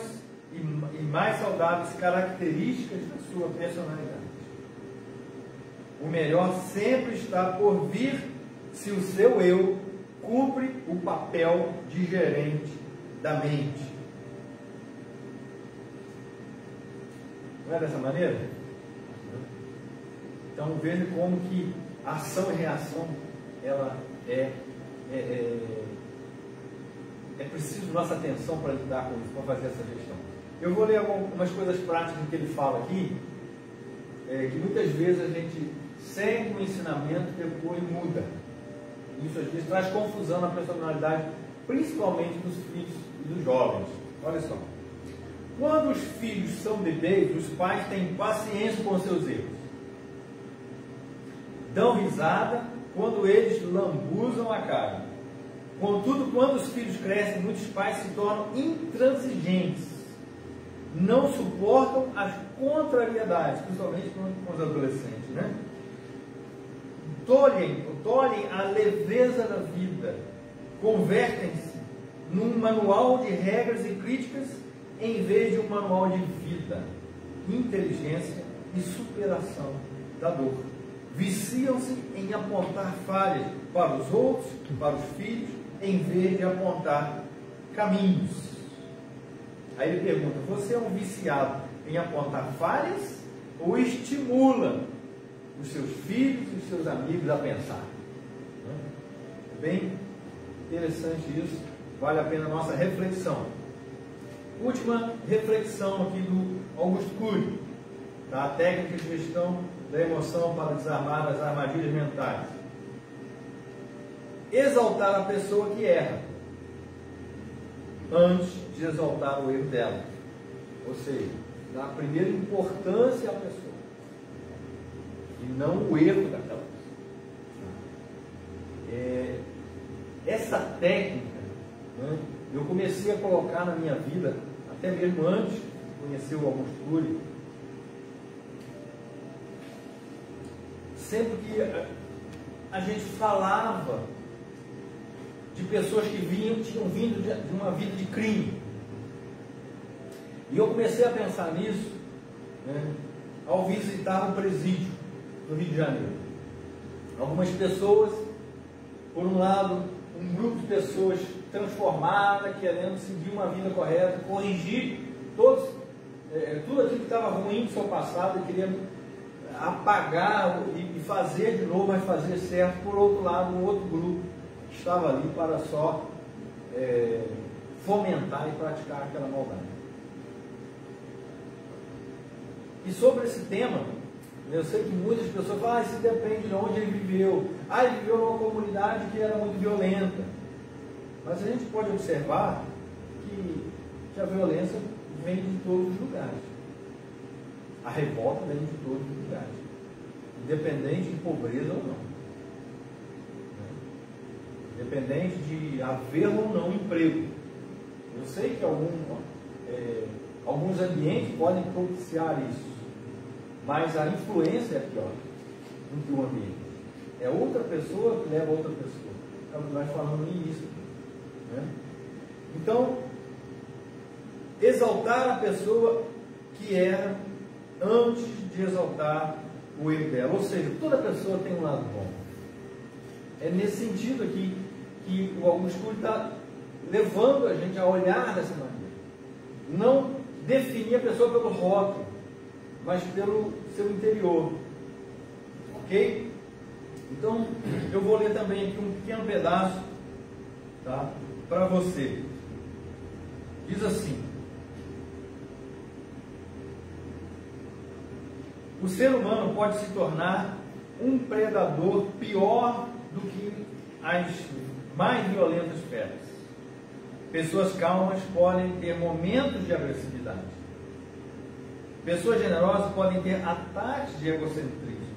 e mais saudáveis características da sua personalidade. O melhor sempre está por vir se o seu eu cumpre o papel de gerente da mente. Não é dessa maneira? Então veja como que ação e reação ela é preciso nossa atenção para lidar com isso, para fazer essa gestão. Eu vou ler algumas coisas práticas que ele fala aqui, que muitas vezes a gente segue o ensinamento e depois muda. Isso às vezes traz confusão na personalidade, principalmente dos filhos e dos jovens. Olha só. Quando os filhos são bebês, os pais têm paciência com seus erros. Dão risada quando eles lambuzam a cara. Contudo, quando os filhos crescem, muitos pais se tornam intransigentes. Não suportam as contrariedades, principalmente com os adolescentes, né? Tolhem a leveza da vida. Convertem-se num manual de regras e críticas em vez de um manual de vida, inteligência e superação da dor. Viciam-se em apontar falhas para os outros, para os filhos, em vez de apontar caminhos. Aí ele pergunta: você é um viciado em apontar falhas ou estimula os seus filhos e os seus amigos a pensar? É bem interessante isso, vale a pena a nossa reflexão. Última reflexão aqui do Augusto Cury, da técnica de gestão da emoção para desarmar as armadilhas mentais. Exaltar a pessoa que erra antes de exaltar o erro dela. Ou seja, dar a primeira importância à pessoa e não o erro daquela pessoa. Essa técnica, né, eu comecei a colocar na minha vida, até mesmo antes de conhecer o Augusto Cury. Sempre que a gente falava de pessoas que tinham vindo de uma vida de crime, e eu comecei a pensar nisso, né, ao visitar um presídio no Rio de Janeiro. Algumas pessoas, por um lado, um grupo de pessoas transformadas, querendo seguir uma vida correta, corrigir tudo aquilo que estava ruim do seu passado e queria apagar e fazer de novo, mas fazer certo. Por outro lado, um outro grupo estava ali para só fomentar e praticar aquela maldade. E sobre esse tema, eu sei que muitas pessoas falam: isso depende de onde ele viveu. Ele viveu numa comunidade que era muito violenta. Mas a gente pode observar que a violência vem de todos os lugares. A revolta vem de todos os lugares, independente de pobreza ou não, independente de haver ou não emprego. Eu sei que alguns ambientes podem propiciar isso, mas a influência é pior. no teu ambiente. É outra pessoa que leva outra pessoa. É o que nós falamos no início. Né? Então, exaltar a pessoa que erra antes de exaltar o erro dela. Ou seja, toda pessoa tem um lado bom. É nesse sentido aqui que o Augusto Cury está levando a gente a olhar dessa maneira. Não definir a pessoa pelo rótulo, mas pelo seu interior. Ok? Então, eu vou ler também aqui um pequeno pedaço, tá, para você. Diz assim: o ser humano pode se tornar um predador pior do que as mais violentas feras. Pessoas calmas podem ter momentos de agressividade. Pessoas generosas podem ter ataques de egocentrismo.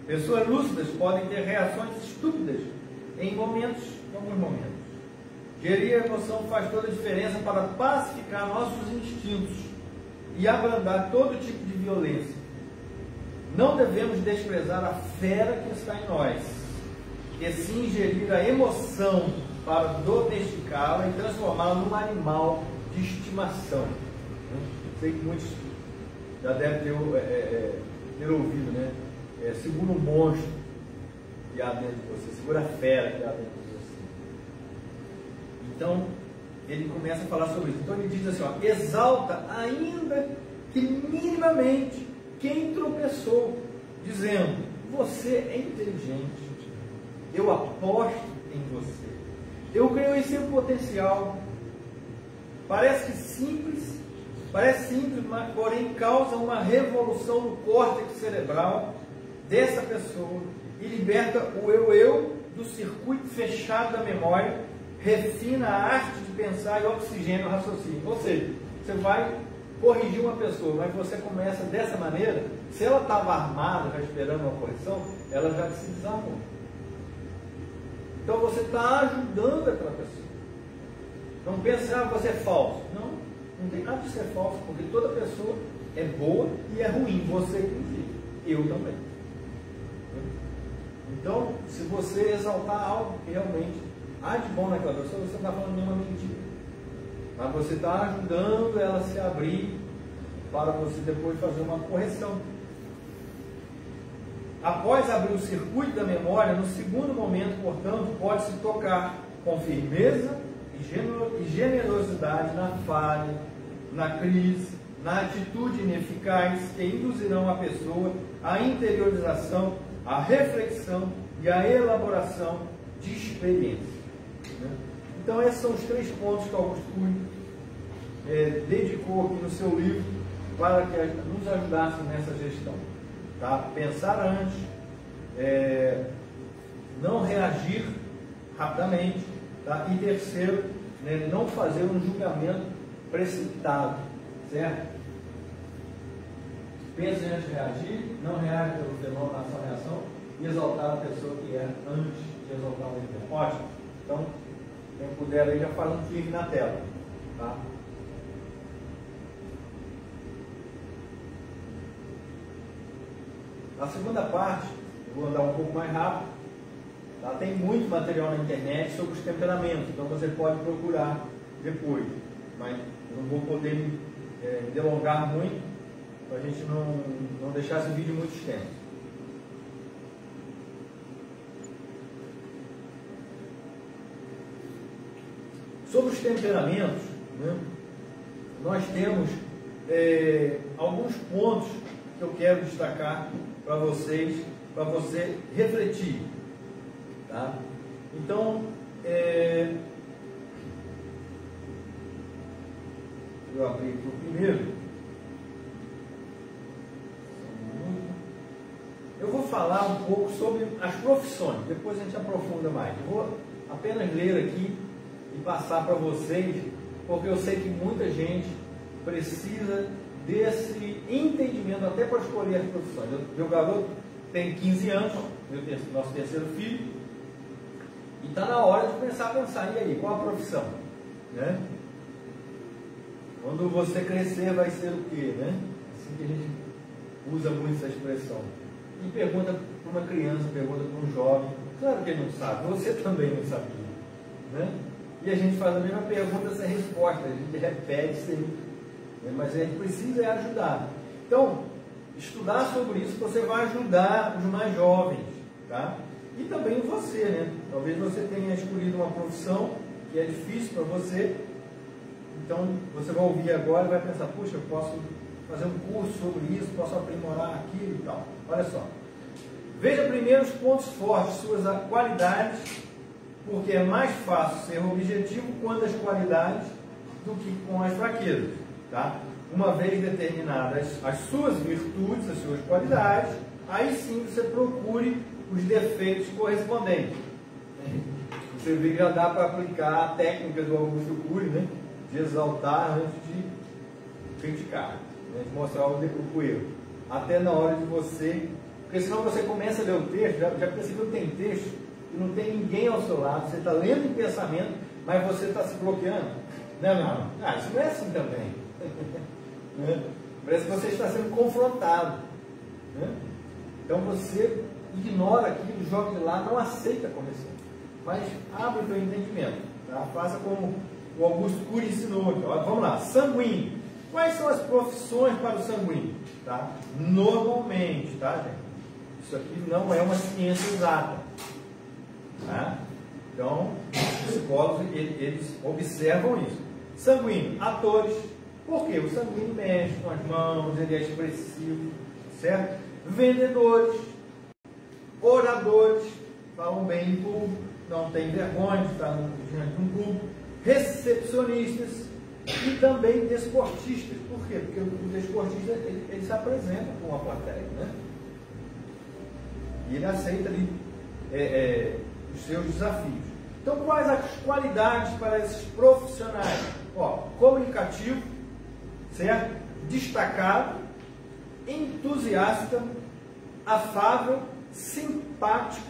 Pessoas lúcidas podem ter reações estúpidas em alguns momentos. Gerir a emoção faz toda a diferença para pacificar nossos instintos e abrandar todo tipo de violência. Não devemos desprezar a fera que está em nós, e sim gerir a emoção para domesticá-la e transformá-la num animal de estimação. Sei que muitos já devem ter ouvido, né? Segura o monstro que há dentro de você, segura a fera que há dentro de você. Então, ele começa a falar sobre isso. Então ele diz assim, ó, exalta ainda que minimamente quem tropeçou, dizendo, você é inteligente, eu aposto em você, eu creio em seu potencial. Parece simples, mas porém causa uma revolução no córtex cerebral dessa pessoa e liberta o eu do circuito fechado da memória, refina a arte de pensar e oxigênio o raciocínio. Ou seja, você vai corrigir uma pessoa, mas você começa dessa maneira. Se ela estava armada, já esperando uma correção, ela já se desarmou. Então você está ajudando aquela pessoa. Não pensa, você é falso. Não tem nada de ser falso, porque toda pessoa é boa e é ruim, você inclusive, eu também. Então, se você exaltar algo que realmente há de bom naquela pessoa, você não está falando nenhuma mentira. Mas você está ajudando ela a se abrir para você depois fazer uma correção. Após abrir o circuito da memória, no segundo momento, portanto, pode-se tocar com firmeza e generosidade na falha, na crise, na atitude ineficaz que induzirão a pessoa à interiorização, à reflexão e à elaboração de experiência. Então esses são os 3 pontos que Augusto Cury dedicou aqui no seu livro para que nos ajudasse nessa gestão. Tá? Pensar antes, não reagir rapidamente, tá? E terceiro, né, não fazer um julgamento precipitado, certo? Pense antes de reagir, não reage pelo fenômeno da ação e reação e exaltar a pessoa que é antes de exaltar o evento. Ótimo. Então, quem puder aí já faz um clique na tela. Tá? A segunda parte, eu vou andar um pouco mais rápido. Tá? Tem muito material na internet sobre os temperamentos, então você pode procurar depois. Mas eu não vou poder me delongar muito, para a gente não deixar esse vídeo muito extenso. Sobre os temperamentos, né, nós temos alguns pontos que eu quero destacar para vocês, para você refletir. Tá? Então, eu abri aqui o primeiro. Eu vou falar um pouco sobre as profissões, depois a gente aprofunda mais. Eu vou apenas ler aqui e passar para vocês, porque eu sei que muita gente precisa desse entendimento até para escolher as profissões. Meu garoto tem 15 anos, nosso terceiro filho, e está na hora de começar a pensar, e aí, qual a profissão? Né? Quando você crescer vai ser o quê? Né? Assim que a gente usa muito essa expressão. E pergunta para uma criança, pergunta para um jovem, claro que ele não sabe, você também não sabia, né? E a gente faz a mesma pergunta sem resposta, a gente repete sempre, né? Mas a gente precisa ajudar. Então, estudar sobre isso, você vai ajudar os mais jovens, tá? E também você, né? Talvez você tenha escolhido uma profissão que é difícil para você, então você vai ouvir agora e vai pensar, puxa, eu posso fazer um curso sobre isso, posso aprimorar aquilo e tal. Olha só. Veja primeiro os pontos fortes, suas qualidades, porque é mais fácil ser objetivo quando as qualidades do que com as fraquezas, tá? Uma vez determinadas as suas virtudes, as suas qualidades, aí sim você procure os defeitos correspondentes. Você vê que já dá para aplicar a técnica do Augusto Cury, né? De exaltar antes de criticar, né? De mostrar o erro. Até na hora de você... Porque senão você começa a ler o texto, já percebeu que tem texto e não tem ninguém ao seu lado, você está lendo em pensamento, mas você está se bloqueando. Não. Isso não é assim também. Né? Parece que você está sendo confrontado. Né? Então você ignora aquilo, joga de lá, não aceita a correção. Mas abre o seu entendimento. Tá? Faça como o Augusto Cury ensinou aqui. Ó, vamos lá, sanguíneo. Quais são as profissões para o sanguíneo? Tá? Normalmente, tá, gente? Isso aqui não é uma ciência exata. Tá? Então, os psicólogos, eles observam isso. Sanguíneo, atores. Por quê? O sanguíneo mexe com as mãos, ele é expressivo, certo? Vendedores, oradores, falam bem em público, não tem vergonha de estar diante de um público. Recepcionistas e também desportistas. Por quê? Porque o desportista, ele se apresenta com uma plateia, né? E ele aceita ali os seus desafios. Então, quais as qualidades para esses profissionais? Ó, comunicativo, certo? Destacado, entusiasta, afável, simpático,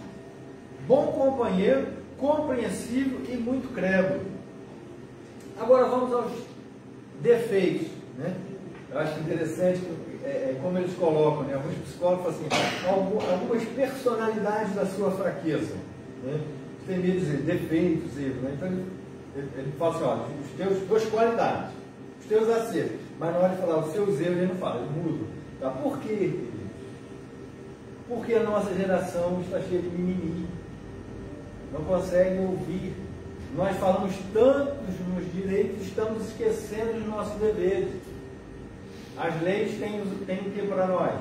bom companheiro, compreensivo e muito crédulo. Agora vamos aos defeitos, né? Eu acho interessante como eles colocam, né? Alguns psicólogos falam assim, algumas personalidades da sua fraqueza, né? Tem medo de dizer defeitos, erros, né? Então ele fala assim, ó, as tuas qualidades, os teus acertos, mas na hora de falar os seus erros ele não fala, ele muda. Tá? Por quê? Porque a nossa geração está cheia de mimimi, não consegue ouvir. Nós falamos tanto nos direitos, estamos esquecendo dos nossos deveres. As leis têm o que para nós?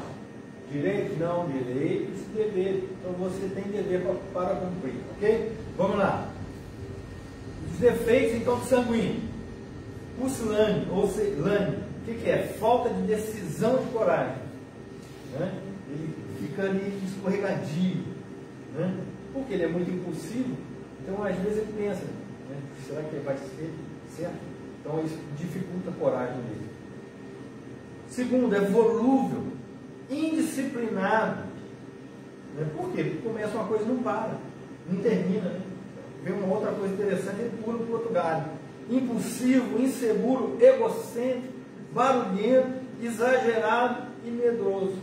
Direitos? Não, direitos e deveres. Então você tem dever para cumprir, ok? Vamos lá. Os defeitos, então, do sanguíneo. Pusilânime, ou lânime. O que é? Falta de decisão de coragem. Né? Ele fica ali escorregadio. Né? Porque ele é muito impulsivo. Então, às vezes, ele pensa, né? Será que vai ser certo? Então, isso dificulta a coragem dele. Segundo, é volúvel, indisciplinado. Né? Por quê? Porque começa uma coisa e não para, não termina. Né? Vê uma outra coisa interessante, ele pula para o outro galho. Impulsivo, inseguro, egocêntrico, barulhento, exagerado e medroso.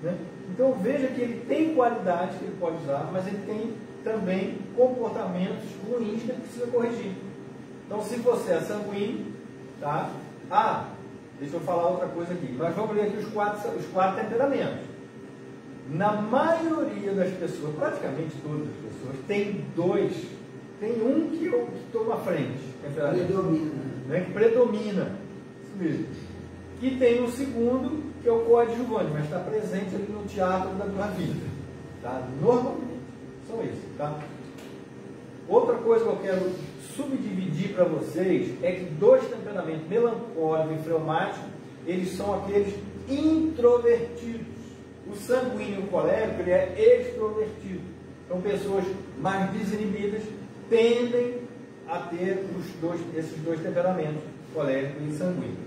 Né? Então, veja que ele tem qualidades que ele pode usar, mas ele tem também comportamentos ruins que ele precisa corrigir. Então, se você é sanguíneo, tá? Deixa eu falar outra coisa aqui. Nós vamos ler aqui os quatro temperamentos. Na maioria das pessoas, praticamente todas as pessoas, tem dois. Tem um que toma a frente. Predomina. Né? Que predomina. Isso mesmo. E tem o segundo, que é o coadjuvante, mas está presente ali no teatro da vida. Tá? Normalmente. São esses, tá? Outra coisa que eu quero subdividir para vocês é que dois temperamentos, melancólico e fleumático, eles são aqueles introvertidos. O sanguíneo e o colérico, ele é extrovertido. Então, pessoas mais desinibidas tendem a ter esses dois temperamentos, colérico e sanguíneo.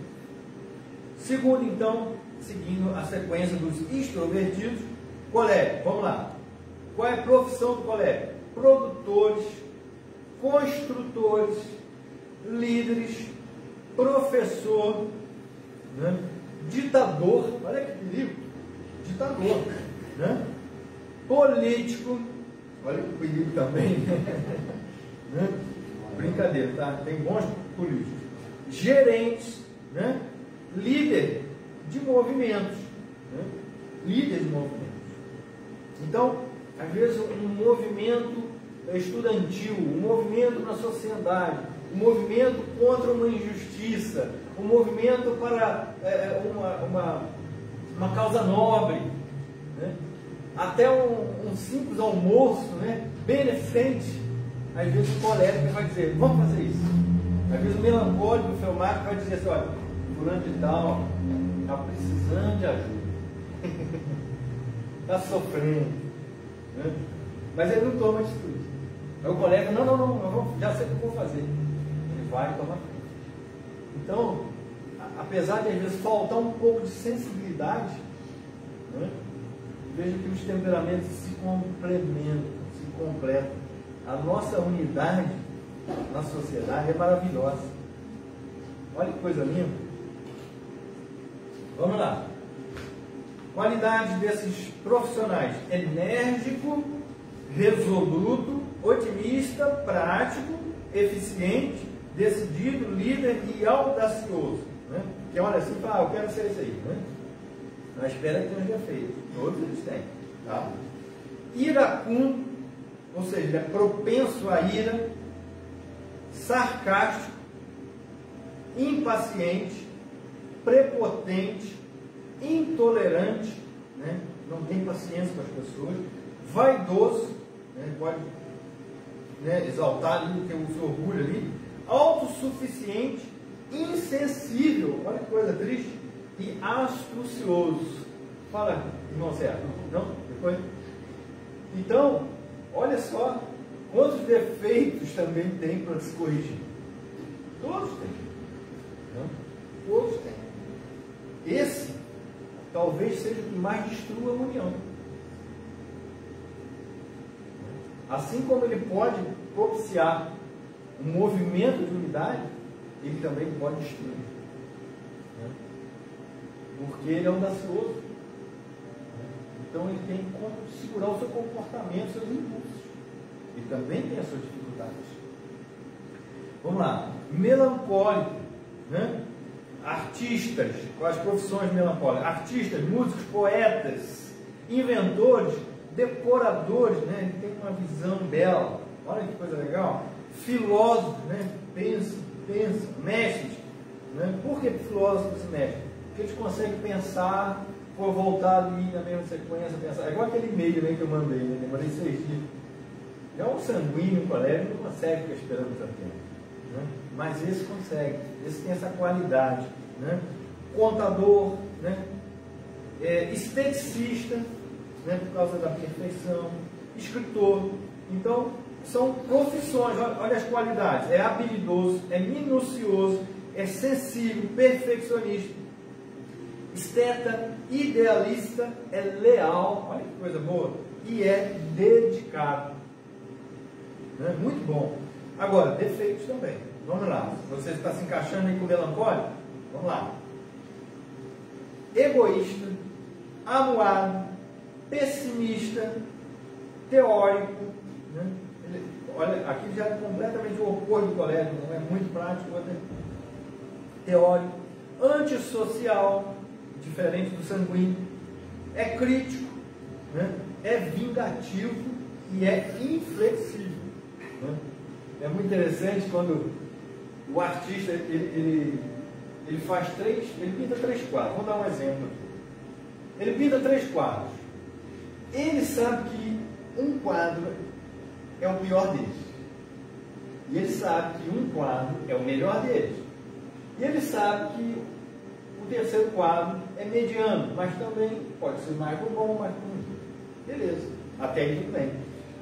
Segundo, então, seguindo a sequência dos extrovertidos, colérico, vamos lá. Qual é a profissão do colérico? Produtores, construtores, líderes, professor, né? Ditador, olha que perigo, ditador, né? político, olha o perigo também, né? Brincadeira, tá? Tem bons políticos, gerentes, né? Líder de movimentos, né? Líder de movimentos. Então, às vezes um movimento estudantil, um movimento na sociedade, um movimento contra uma injustiça, um movimento para uma causa nobre, né? Até um simples almoço, né? Beneficente. Às vezes o colérico vai dizer, vamos fazer isso. Às vezes o melancólico, o felmático vai dizer assim, olha, fulano de tal está precisando de ajuda, está sofrendo, né? Mas ele não toma atitude. Aí o colega, não, já sei o que eu vou fazer. Ele vai e toma atitude. Então, apesar de às vezes faltar um pouco de sensibilidade, né? Veja que os temperamentos se complementam, se completam. A nossa unidade na sociedade é maravilhosa. Olha que coisa linda. Vamos lá. Qualidade desses profissionais: enérgico, resoluto, otimista, prático, eficiente, decidido, líder e audacioso, né? Que olha assim e fala, eu quero ser isso aí, né? Mas espera que tenha feito. Todos eles têm, tá? Iracundo, ou seja, ele é propenso à ira, sarcástico, impaciente, prepotente, intolerante, né? Não tem paciência com as pessoas, vaidoso, né? Pode, né, exaltar ali, tem o seu orgulho ali, autossuficiente, insensível, olha que coisa triste, e astucioso. Fala, irmão Sérgio, não? Depois? Então, olha só quantos defeitos também tem para se corrigir. Todos têm. Não? Todos têm. Esse talvez seja o que mais destrua a união. Assim como ele pode propiciar um movimento de unidade, ele também pode destruir. Né? Porque ele é audacioso. Então ele tem como segurar o seu comportamento, seus impulsos. Ele também tem as suas dificuldades. Vamos lá. Melancólico, né? Artistas, quais profissões melancólicas? Artistas, músicos, poetas, inventores, decoradores, né? Ele tem uma visão bela. Olha que coisa legal. Filósofos, né? Pensa, mestres, né? Por que filósofos e mestres? Porque eles conseguem pensar, for voltar ali na mesma sequência, pensar. É igual aquele e-mail, né, que eu mandei, né? Demorei 6 dias. Já um sanguíneo, um colega, não consegue ficar esperando tanto tempo, né? Mas esse consegue, esse tem essa qualidade, né? Contador, né? Esteticista, né? Por causa da perfeição, escritor. Então, são profissões, olha as qualidades: é habilidoso, é minucioso, é sensível, perfeccionista, esteta, idealista, é leal, olha que coisa boa, e é dedicado. Né? Muito bom. Agora, defeitos também. Vamos lá. Você está se encaixando aí com o melancólico? Vamos lá. Egoísta, amuado, pessimista, teórico. Né? Olha, aqui já é completamente o oposto do colégio, não é muito prático, né? Teórico, antissocial, diferente do sanguíneo, é crítico, né? É vingativo e é inflexível. Né? É muito interessante quando o artista ele faz ele pinta 3 quadros. Vamos dar um exemplo. Ele pinta 3 quadros. Ele sabe que um quadro é o pior deles. E ele sabe que um quadro é o melhor deles. E ele sabe que o terceiro quadro é mediano, mas também pode ser mais bom, mais ruim. Beleza, até aí tudo bem.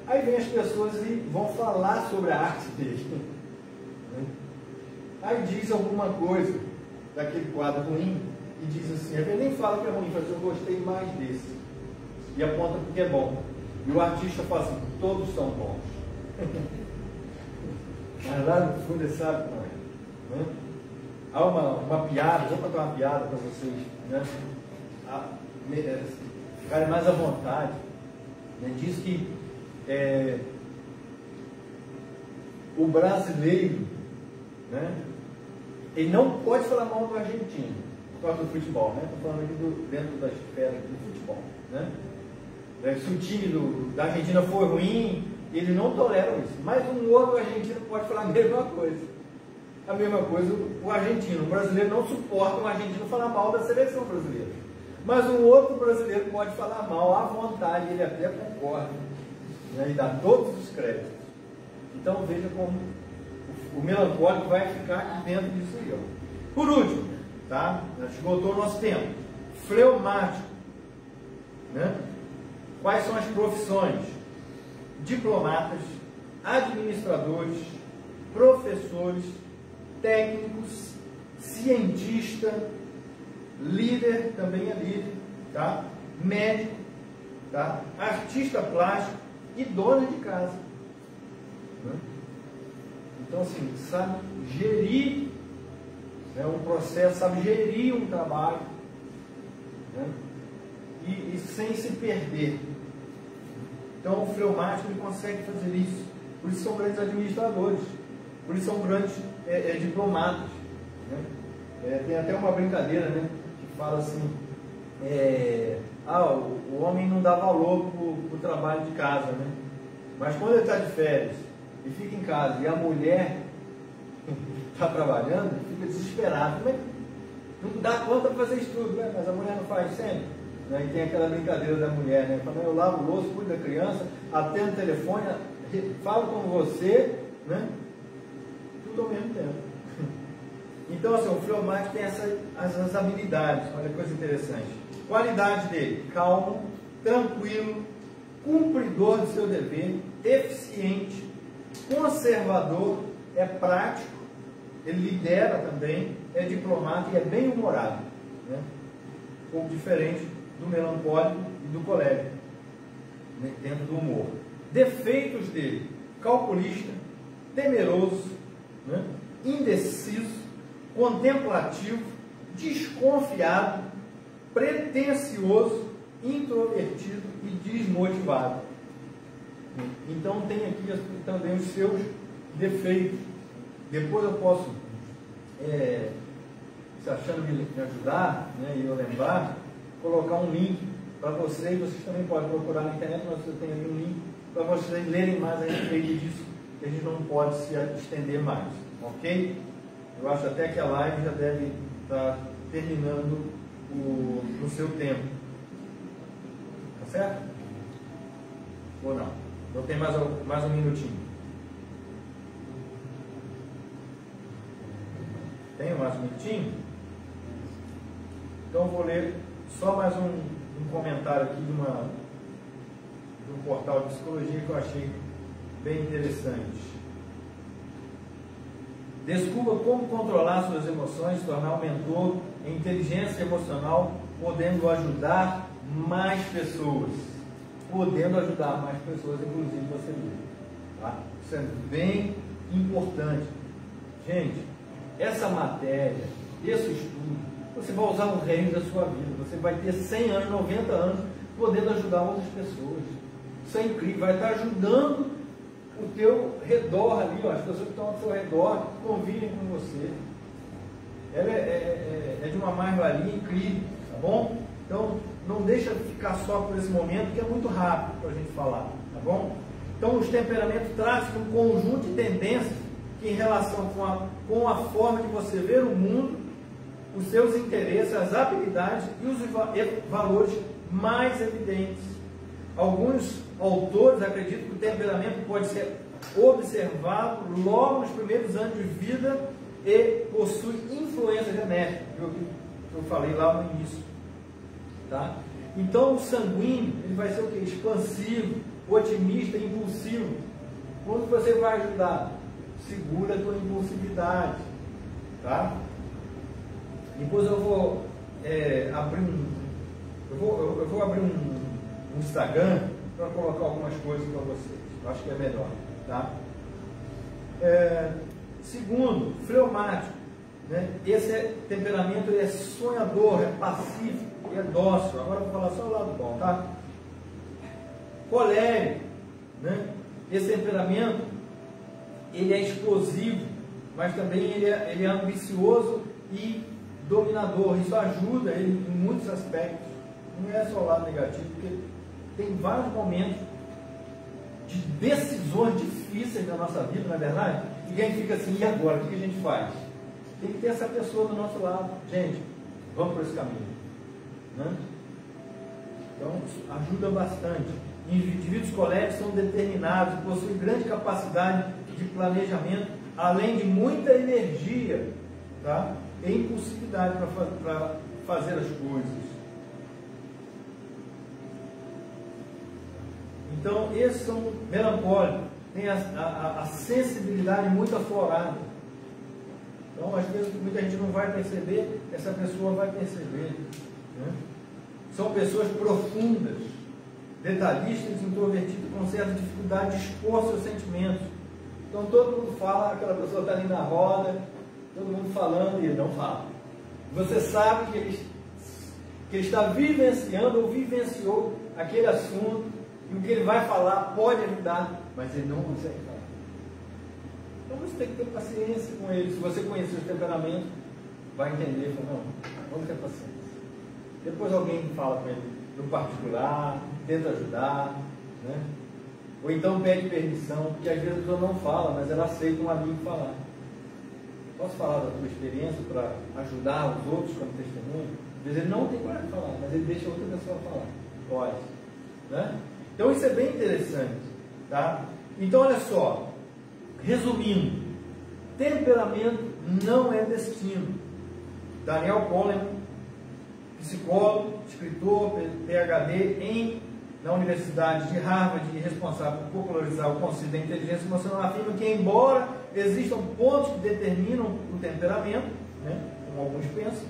Aí vem as pessoas e vão falar sobre a arte dele. Aí diz alguma coisa daquele quadro ruim e diz assim, ele nem fala que é ruim, mas eu gostei mais desse. E aponta porque é bom. E o artista fala assim, todos são bons. Mas lá no fundo ele sabe como é. Né? Há uma piada, vou contar uma piada para vocês, né? Ficarem mais à vontade. né? Diz que o brasileiro, né, ele não pode falar mal do argentino por causa do futebol, né? Estou falando aqui dentro da esfera do futebol, né? Se o time da Argentina for ruim, eles não toleram isso. Mas um outro argentino pode falar a mesma coisa. A mesma coisa o argentino. O brasileiro não suporta um argentino falar mal da seleção brasileira. Mas um outro brasileiro pode falar mal à vontade, ele até concorda, né, e dá todos os créditos. Então veja como o melancólico vai ficar aqui dentro disso aí. Ó. Por último, tá? Já esgotou o nosso tempo. Fleumático, né? Quais são as profissões? Diplomatas, administradores, professores, técnicos, cientista, líder, também é líder, tá? Médico, tá? Artista plástico e dona de casa. Né? Então, assim, sabe gerir, né, um processo, sabe gerir um trabalho, né? E sem se perder. Então, o fleumático ele consegue fazer isso. Por isso são grandes administradores, por isso são grandes diplomatas. Né? Tem até uma brincadeira, né, que fala assim: o homem não dá valor para o trabalho de casa, né? Mas quando ele está de férias e fica em casa e a mulher está trabalhando, ele fica desesperado. Como é que não dá conta para fazer isso tudo, né? Mas a mulher não faz sempre. Né? E tem aquela brincadeira da mulher, né? Quando eu lavo o louço, cuido da criança, atendo o telefone, falo com você, né? Tudo ao mesmo tempo. Então, assim, o fleumático tem essas habilidades. Olha que coisa interessante. Qualidade dele: calmo, tranquilo, cumpridor do seu dever, eficiente, conservador, é prático, ele lidera também, é diplomata e é bem-humorado, né? Um pouco diferente do melancólico e do colérico, né? Dentro do humor. Defeitos dele: calculista, temeroso, né? Indeciso, contemplativo, desconfiado, pretensioso, introvertido e desmotivado. Então tem aqui também os seus defeitos. Depois eu posso, se achando me ajudar, né, e eu lembrar, colocar um link para vocês. Vocês também podem procurar na internet, mas você tem ali um link para vocês lerem mais a respeito disso, que a gente não pode se estender mais, ok? Eu acho até que a live já deve estar terminando o seu tempo. Tá certo? Ou não? Então tem mais um minutinho. Tem mais um minutinho? Então eu vou ler só mais um comentário aqui de um portal de psicologia que eu achei bem interessante. Descubra como controlar suas emoções, se tornar um mentor em inteligência emocional, podendo ajudar mais pessoas. Podendo ajudar mais pessoas, inclusive você mesmo. Tá? Isso é bem importante. Gente, essa matéria, esse estudo, você vai usar o reino da sua vida. Você vai ter 100 anos, 90 anos, podendo ajudar outras pessoas. Isso é incrível, vai estar ajudando o teu redor ali, ó, as pessoas que estão ao seu redor, convivem com você. Ela é de uma mais-valia incrível, tá bom? Então, não deixa ficar só por esse momento, que é muito rápido para a gente falar, tá bom? Então, os temperamentos trazem um conjunto de tendências que, em relação com a forma de você ver o mundo, os seus interesses, as habilidades e os valores mais evidentes. Alguns autores acreditam que o temperamento pode ser observado logo nos primeiros anos de vida e possui influência genética, que eu falei lá no início. Tá? Então o sanguíneo ele vai ser o quê? Expansivo, otimista, impulsivo. Quando você vai ajudar? Segura a tua impulsividade. Tá? Depois eu vou abrir um Instagram para colocar algumas coisas para vocês. Eu acho que é melhor. Tá? Segundo, fleumático. Né? Esse temperamento ele é sonhador, é pacífico, é dócil. Agora eu vou falar só o lado bom, tá? colérico, né? Esse temperamento, ele é explosivo, mas também ele é ambicioso e dominador. Isso ajuda ele em muitos aspectos. Não é só o lado negativo, porque tem vários momentos de decisões difíceis na nossa vida, não é verdade? E a gente fica assim, e agora? O que a gente faz? Tem que ter essa pessoa do nosso lado. Gente, vamos por esse caminho, né? Então, isso ajuda bastante. Indivíduos coléricos são determinados, possuem grande capacidade de planejamento, além de muita energia, tá? E impulsividade para fazer as coisas. Então, esses são melancólicos, têm a sensibilidade muito aflorada. Então, às vezes, muita gente não vai perceber, essa pessoa vai perceber, né? São pessoas profundas, detalhistas, introvertidas, com certa dificuldade de expor seus sentimentos. Então, todo mundo fala, aquela pessoa está ali na roda, todo mundo falando e ele não fala. Você sabe que ele está vivenciando ou vivenciou aquele assunto, e o que ele vai falar pode ajudar, mas ele não consegue falar. Então você tem que ter paciência com ele. Se você conhecer os temperamentos, vai entender e falar, não, vamos ter paciência. Depois alguém fala com ele no particular, tenta ajudar, né? Ou então pede permissão, porque às vezes a pessoa não fala, mas ela aceita um amigo falar. Posso falar da tua experiência para ajudar os outros como testemunho? Às vezes ele não tem coragem de falar, mas ele deixa outra pessoa falar. Pode, né? Então isso é bem interessante, tá? Então olha só, resumindo, temperamento não é destino. Daniel Goleman, psicólogo, escritor, PhD na Universidade de Harvard e responsável por popularizar o conceito da inteligência emocional, afirma que, embora existam pontos que determinam o temperamento, né, como alguns pensam,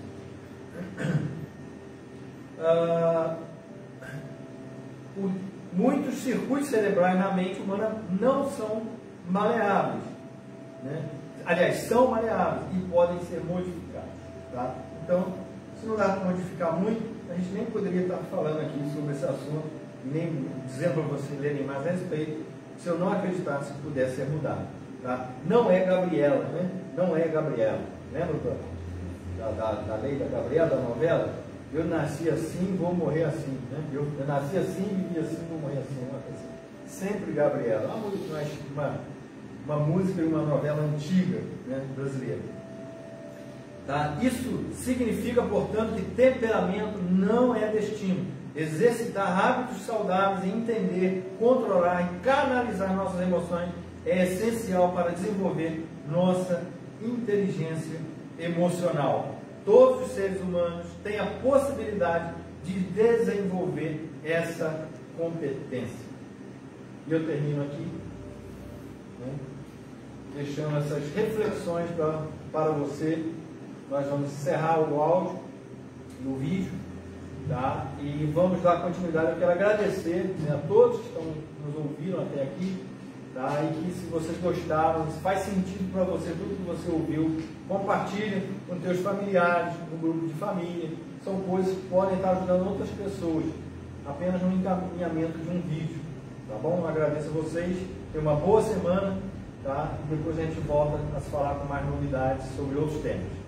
muitos circuitos cerebrais na mente humana não são maleáveis, né? Aliás, são maleáveis e podem ser modificados, tá? Então, se não dá para modificar muito, a gente nem poderia estar falando aqui sobre esse assunto, nem dizendo para vocês lerem mais a respeito, se eu não acreditasse que pudesse ser mudado, tá? Não é Gabriela, né? Não é Gabriela. Lembra da lei da Gabriela, da novela? Eu nasci assim, vou morrer assim, né? Eu nasci assim, vivi assim, vou morrer assim, uma coisa assim. Sempre Gabriela. Uma música e uma novela antiga, né, brasileira. Tá? Isso significa, portanto, que temperamento não é destino. Exercitar hábitos saudáveis e entender, controlar e canalizar nossas emoções é essencial para desenvolver nossa inteligência emocional. Todos os seres humanos têm a possibilidade de desenvolver essa competência. E eu termino aqui, né, deixando essas reflexões para você. Nós vamos encerrar o áudio e o vídeo, tá? E vamos dar continuidade. Eu quero agradecer, né, a todos que estão nos ouvindo até aqui, tá? E que, se vocês gostaram, se faz sentido para você tudo que você ouviu, compartilhe com teus familiares, no grupo de família. São coisas que podem estar ajudando outras pessoas, apenas no encaminhamento de um vídeo, tá bom? Eu agradeço a vocês, tenham uma boa semana, tá? E depois a gente volta a se falar com mais novidades sobre outros temas.